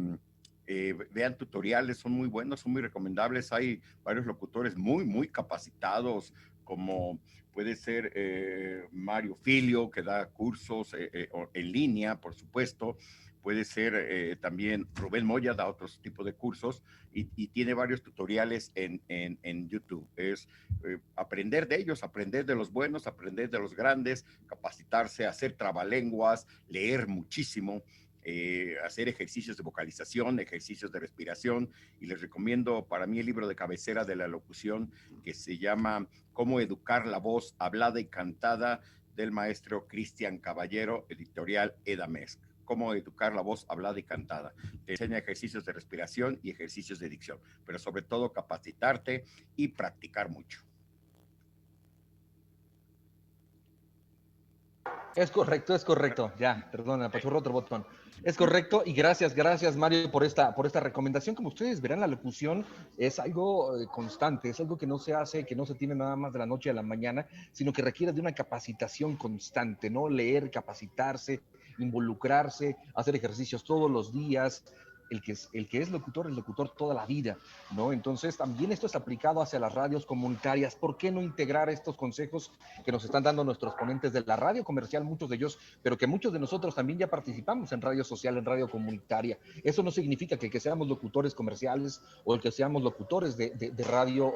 vean tutoriales, son muy buenos, son muy recomendables. Hay varios locutores muy capacitados, como puede ser Mario Filio, que da cursos en línea, por supuesto. Puede ser también Rubén Moya, da otros tipos de cursos y tiene varios tutoriales en YouTube. Es aprender de ellos, aprender de los buenos, aprender de los grandes, capacitarse, hacer trabalenguas, leer muchísimo. hacer ejercicios de vocalización, ejercicios de respiración, y les recomiendo para mí el libro de cabecera de la locución que se llama Cómo educar la voz hablada y cantada, del maestro Cristian Caballero, editorial Edamesc. Cómo educar la voz hablada y cantada. Te enseña ejercicios de respiración y ejercicios de dicción, pero sobre todo capacitarte y practicar mucho. Es correcto. Ya, perdona, apachurró otro botón. Es correcto y gracias Mario por esta recomendación. Como ustedes verán, la locución es algo constante, es algo que no se hace, que no se tiene nada más de la noche a la mañana, sino que requiere de una capacitación constante, ¿no? Leer, capacitarse, involucrarse, hacer ejercicios todos los días. El que es locutor toda la vida, ¿no? Entonces también esto es aplicado hacia las radios comunitarias. ¿Por qué no integrar estos consejos que nos están dando nuestros ponentes de la radio comercial, muchos de ellos, pero que muchos de nosotros también ya participamos en radio social, en radio comunitaria? Eso no significa que el que seamos locutores comerciales o el que seamos locutores de radio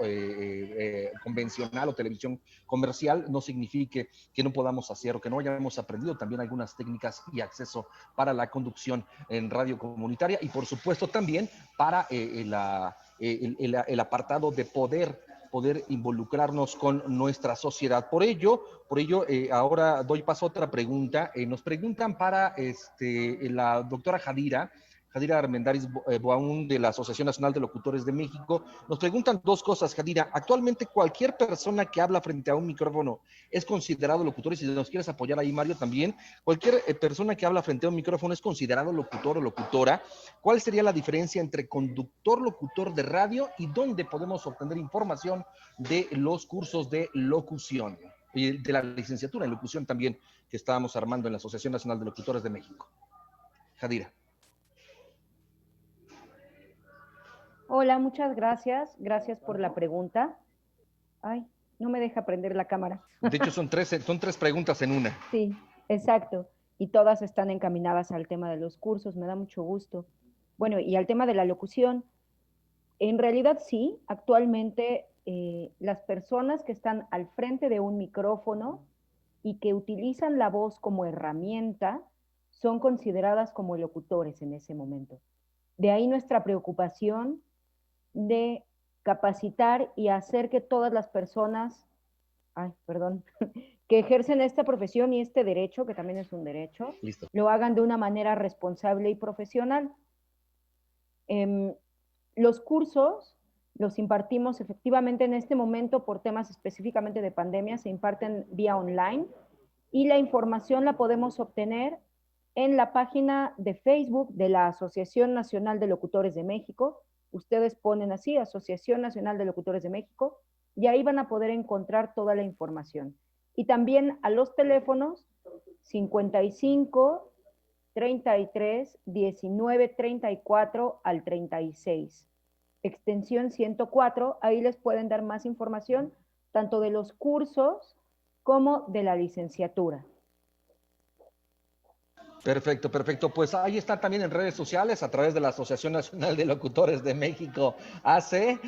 convencional o televisión comercial no signifique que no podamos hacer o que no hayamos aprendido también algunas técnicas y acceso para la conducción en radio comunitaria y por supuesto también para el apartado de poder involucrarnos con nuestra sociedad. Por ello ahora doy paso a otra pregunta. Nos preguntan para la doctora Jadira Armendáriz Boaún de la Asociación Nacional de Locutores de México. Nos preguntan dos cosas, Jadira. Actualmente cualquier persona que habla frente a un micrófono es considerado locutor, y si nos quieres apoyar ahí, Mario, también. Cualquier persona que habla frente a un micrófono es considerado locutor o locutora. ¿Cuál sería la diferencia entre conductor, locutor de radio y dónde podemos obtener información de los cursos de locución y de la licenciatura en locución también que estábamos armando en la Asociación Nacional de Locutores de México? Jadira. Hola, muchas gracias. Gracias por la pregunta. Ay, no me deja prender la cámara. De hecho, son tres preguntas en una. Sí, exacto. Y todas están encaminadas al tema de los cursos. Me da mucho gusto. Bueno, y al tema de la locución. En realidad sí, actualmente las personas que están al frente de un micrófono y que utilizan la voz como herramienta son consideradas como locutores en ese momento. De ahí nuestra preocupación de capacitar y hacer que todas las personas, que ejercen esta profesión y este derecho, que también es un derecho, Listo, lo hagan de una manera responsable y profesional. Los cursos los impartimos efectivamente en este momento por temas específicamente de pandemia, se imparten vía online y la información la podemos obtener en la página de Facebook de la Asociación Nacional de Locutores de México. Ustedes ponen así, Asociación Nacional de Locutores de México, y ahí van a poder encontrar toda la información. Y también a los teléfonos 55 33 19 34 al 36, extensión 104, ahí les pueden dar más información, tanto de los cursos como de la licenciatura. Perfecto. Pues ahí está también en redes sociales a través de la Asociación Nacional de Locutores de México, AC.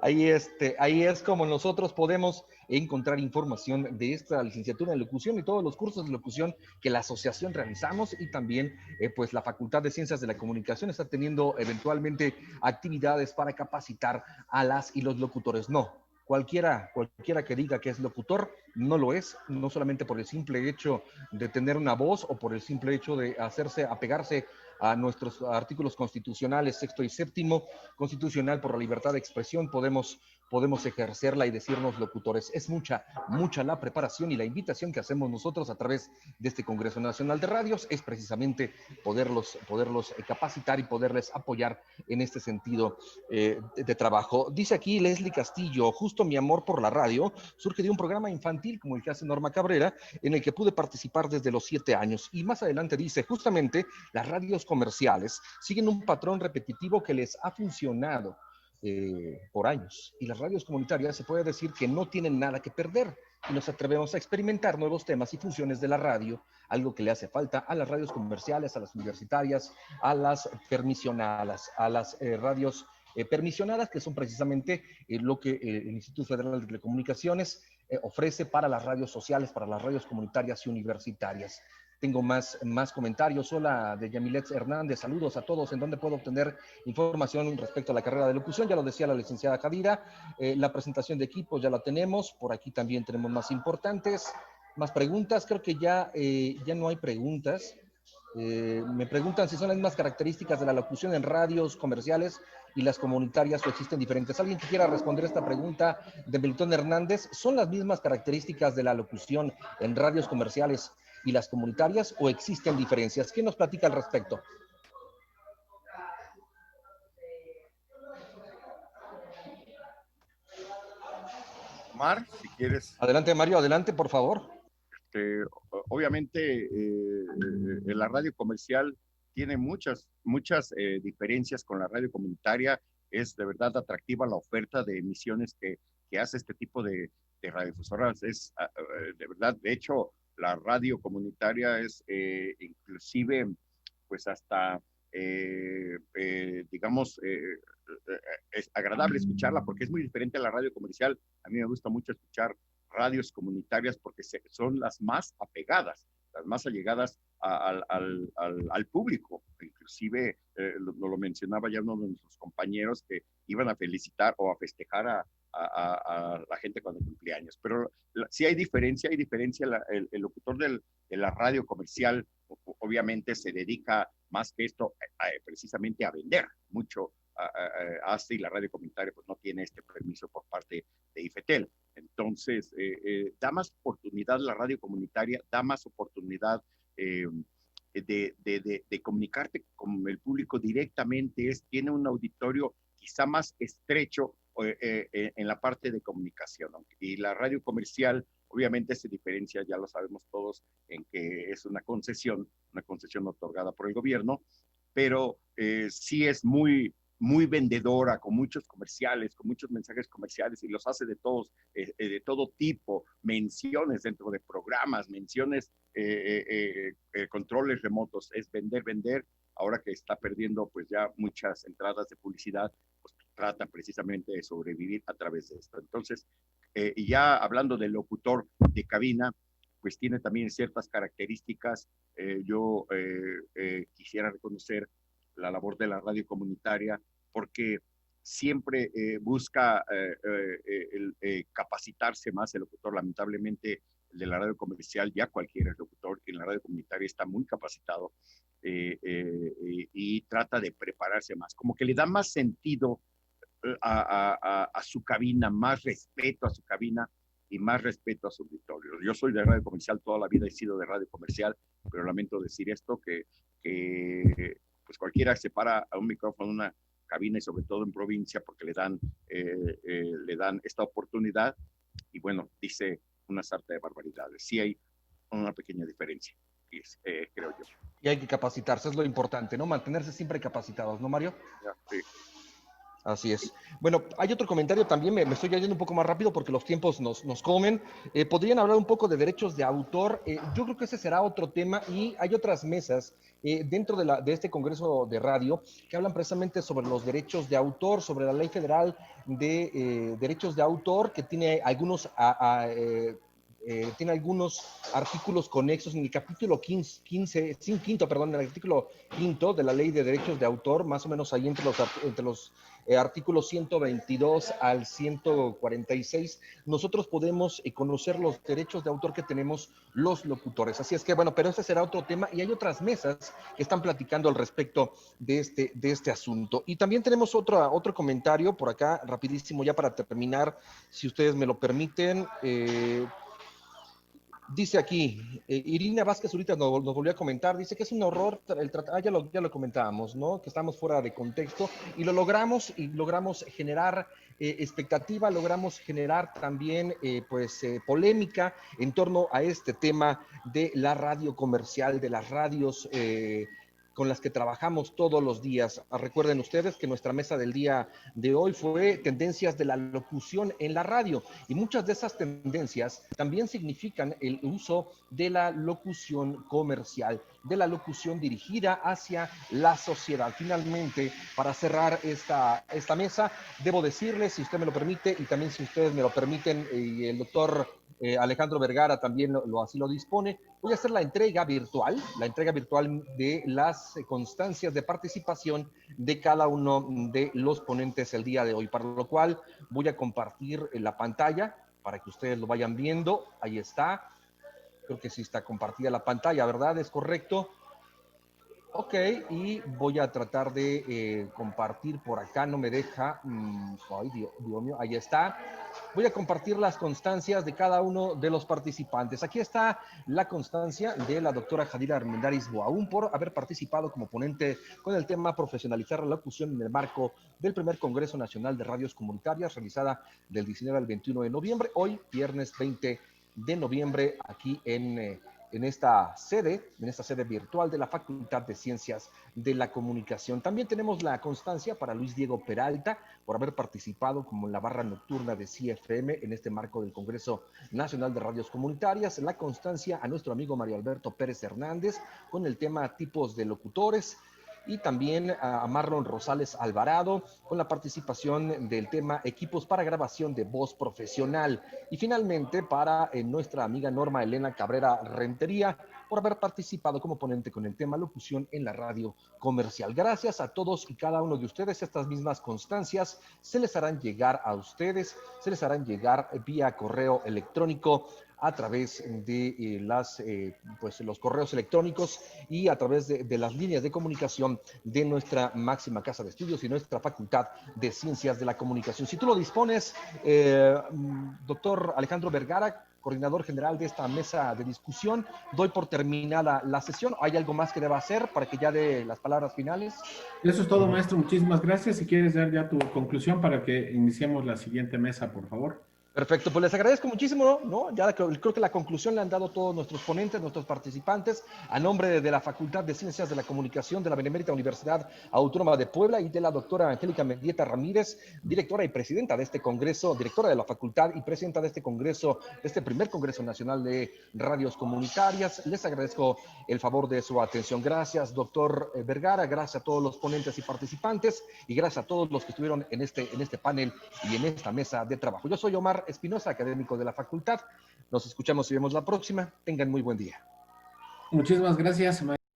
Ahí es como nosotros podemos encontrar información de esta licenciatura en locución y todos los cursos de locución que la asociación realizamos, y también pues la Facultad de Ciencias de la Comunicación está teniendo eventualmente actividades para capacitar a las y los locutores. No, cualquiera que diga que es locutor no lo es, no solamente por el simple hecho de tener una voz o por el simple hecho de apegarse a nuestros artículos constitucionales 6º y 7º, constitucional por la libertad de expresión, podemos ejercerla y decirnos locutores. Es mucha la preparación, y la invitación que hacemos nosotros a través de este Congreso Nacional de Radios es precisamente poderlos capacitar y poderles apoyar en este sentido de trabajo. Dice aquí Leslie Castillo: justo mi amor por la radio surge de un programa infantil como el que hace Norma Cabrera, en el que pude participar desde los 7 años. Y más adelante dice: justamente las radios comerciales siguen un patrón repetitivo que les ha funcionado por años, y las radios comunitarias se puede decir que no tienen nada que perder, y nos atrevemos a experimentar nuevos temas y funciones de la radio, algo que le hace falta a las radios comerciales, a las universitarias, a las permisionadas, a las radios permisionadas, que son precisamente lo que el Instituto Federal de Telecomunicaciones ofrece para las radios sociales, para las radios comunitarias y universitarias. tengo más comentarios. Hola, de Yamilet Hernández, saludos a todos. ¿En dónde puedo obtener información respecto a la carrera de locución? Ya lo decía la licenciada Jadira. La presentación de equipos ya la tenemos. Por aquí también tenemos más importantes, más preguntas. Creo que ya no hay preguntas. Me preguntan si son las mismas características de la locución en radios comerciales y las comunitarias o existen diferentes. ¿Alguien que quiera responder esta pregunta de Melitón Hernández? ¿Son las mismas características de la locución en radios comerciales y las comunitarias o existen diferencias? ¿Quién nos platica al respecto? Omar, si quieres. Adelante, Mario, adelante, por favor. Obviamente, la radio comercial tiene muchas diferencias con la radio comunitaria. Es de verdad atractiva la oferta de emisiones que hace este tipo de radiodifusoras. Es de verdad, de hecho, la radio comunitaria es inclusive, pues hasta, digamos, es agradable escucharla porque es muy diferente a la radio comercial. A mí me gusta mucho escuchar radios comunitarias porque son las más apegadas, las más allegadas al público. Inclusive lo mencionaba ya uno de nuestros compañeros que iban a felicitar o a festejar a la gente cuando cumplía años. Pero sí hay diferencia. El locutor de la radio comercial obviamente se dedica más que esto precisamente a vender mucho. Hace, y la radio comunitaria pues no tiene este permiso por parte de IFETEL. Entonces, da más oportunidad la radio comunitaria, da más oportunidad de comunicarte con el público directamente, tiene un auditorio quizá más estrecho en la parte de comunicación. Y la radio comercial obviamente se diferencia, ya lo sabemos todos, en que es una concesión otorgada por el gobierno, pero sí es muy vendedora, con muchos comerciales, con muchos mensajes comerciales, y los hace de todo tipo, menciones dentro de programas, menciones, controles remotos, es vender. Ahora que está perdiendo pues ya muchas entradas de publicidad, pues trata precisamente de sobrevivir a través de esto. Entonces, y ya hablando del locutor de cabina, pues tiene también ciertas características. Yo quisiera reconocer la labor de la radio comunitaria, porque siempre busca capacitarse más el locutor. Lamentablemente, el de la radio comercial, ya cualquier locutor en la radio comunitaria está muy capacitado y trata de prepararse más, como que le da más sentido a su cabina, más respeto a su cabina y más respeto a su auditorio. Yo soy de radio comercial, toda la vida he sido de radio comercial, pero lamento decir esto, que pues cualquiera se para a un micrófono, una cabina, y sobre todo en provincia, porque le dan esta oportunidad, y bueno, dice una sarta de barbaridades. Sí hay una pequeña diferencia, creo yo. Y hay que capacitarse, es lo importante, ¿no? Mantenerse siempre capacitados, ¿no, Mario? Sí. Así es. Bueno, hay otro comentario también, me estoy yendo un poco más rápido porque los tiempos nos comen. ¿Podrían hablar un poco de derechos de autor? Yo creo que ese será otro tema, y hay otras mesas dentro de este Congreso de Radio que hablan precisamente sobre los derechos de autor, sobre la Ley Federal de Derechos de Autor, que tiene algunos artículos conexos en el capítulo 15, en el artículo 5 de la Ley de Derechos de Autor, más o menos ahí entre los artículos 122 al 146, nosotros podemos conocer los derechos de autor que tenemos los locutores. Así es que, bueno, pero ese será otro tema, y hay otras mesas que están platicando al respecto de este asunto. Y también tenemos otro comentario por acá, rapidísimo, ya para terminar, si ustedes me lo permiten. Dice aquí, Irina Vázquez ahorita nos volvió a comentar, dice que es un horror el tratar, ya lo comentábamos, ¿no? Que estamos fuera de contexto, y logramos generar expectativa, logramos generar también polémica en torno a este tema de la radio comercial, de las radios con las que trabajamos todos los días. Recuerden ustedes que nuestra mesa del día de hoy fue tendencias de la locución en la radio, y muchas de esas tendencias también significan el uso de la locución comercial, de la locución dirigida hacia la sociedad. Finalmente, para cerrar esta mesa, debo decirles, si usted me lo permite, y también si ustedes me lo permiten, y el doctor Alejandro Vergara también así lo dispone. Voy a hacer la entrega virtual de las constancias de participación de cada uno de los ponentes el día de hoy, para lo cual voy a compartir la pantalla para que ustedes lo vayan viendo. Ahí está. Creo que sí está compartida la pantalla, ¿verdad? ¿Es correcto? Ok, y voy a tratar de compartir por acá, no me deja. Ay, Dios mío, ahí está. Voy a compartir las constancias de cada uno de los participantes. Aquí está la constancia de la doctora Jadira Armendáriz Boaún por haber participado como ponente con el tema profesionalizar la locución en el marco del primer Congreso Nacional de Radios Comunitarias, realizada del 19 al 21 de noviembre, hoy, viernes 20 de noviembre, aquí en esta sede virtual de la Facultad de Ciencias de la Comunicación. También tenemos la constancia para Luis Diego Peralta por haber participado como en la barra nocturna de CFM en este marco del Congreso Nacional de Radios Comunitarias. La constancia a nuestro amigo Mario Alberto Pérez Hernández con el tema tipos de locutores. Y también a Marlon Rosales Alvarado con la participación del tema equipos para grabación de voz profesional. Y finalmente para nuestra amiga Norma Elena Cabrera Rentería por haber participado como ponente con el tema locución en la radio comercial. Gracias a todos y cada uno de ustedes. Estas mismas constancias se les harán llegar a ustedes, se les harán llegar vía correo electrónico a través de los correos electrónicos y a través de las líneas de comunicación de nuestra máxima casa de estudios y nuestra Facultad de Ciencias de la Comunicación. Si tú lo dispones, doctor Alejandro Vergara, coordinador general de esta mesa de discusión, doy por terminada la sesión. ¿Hay algo más que deba hacer para que ya dé las palabras finales? Eso es todo, maestro. Muchísimas gracias. Si quieres dar ya tu conclusión para que iniciemos la siguiente mesa, por favor. Perfecto, pues les agradezco muchísimo, ¿no? Ya creo que la conclusión la han dado todos nuestros ponentes, nuestros participantes, a nombre de la Facultad de Ciencias de la Comunicación de la Benemérita Universidad Autónoma de Puebla y de la doctora Angélica Mendieta Ramírez, directora y presidenta de este congreso, directora de la facultad y presidenta de este congreso, de este primer Congreso Nacional de Radios Comunitarias. Les agradezco el favor de su atención. Gracias, doctor Vergara, gracias a todos los ponentes y participantes y gracias a todos los que estuvieron en este panel y en esta mesa de trabajo. Yo soy Omar Espinosa, académico de la facultad. Nos escuchamos y vemos la próxima. Tengan muy buen día. Muchísimas gracias, maestro.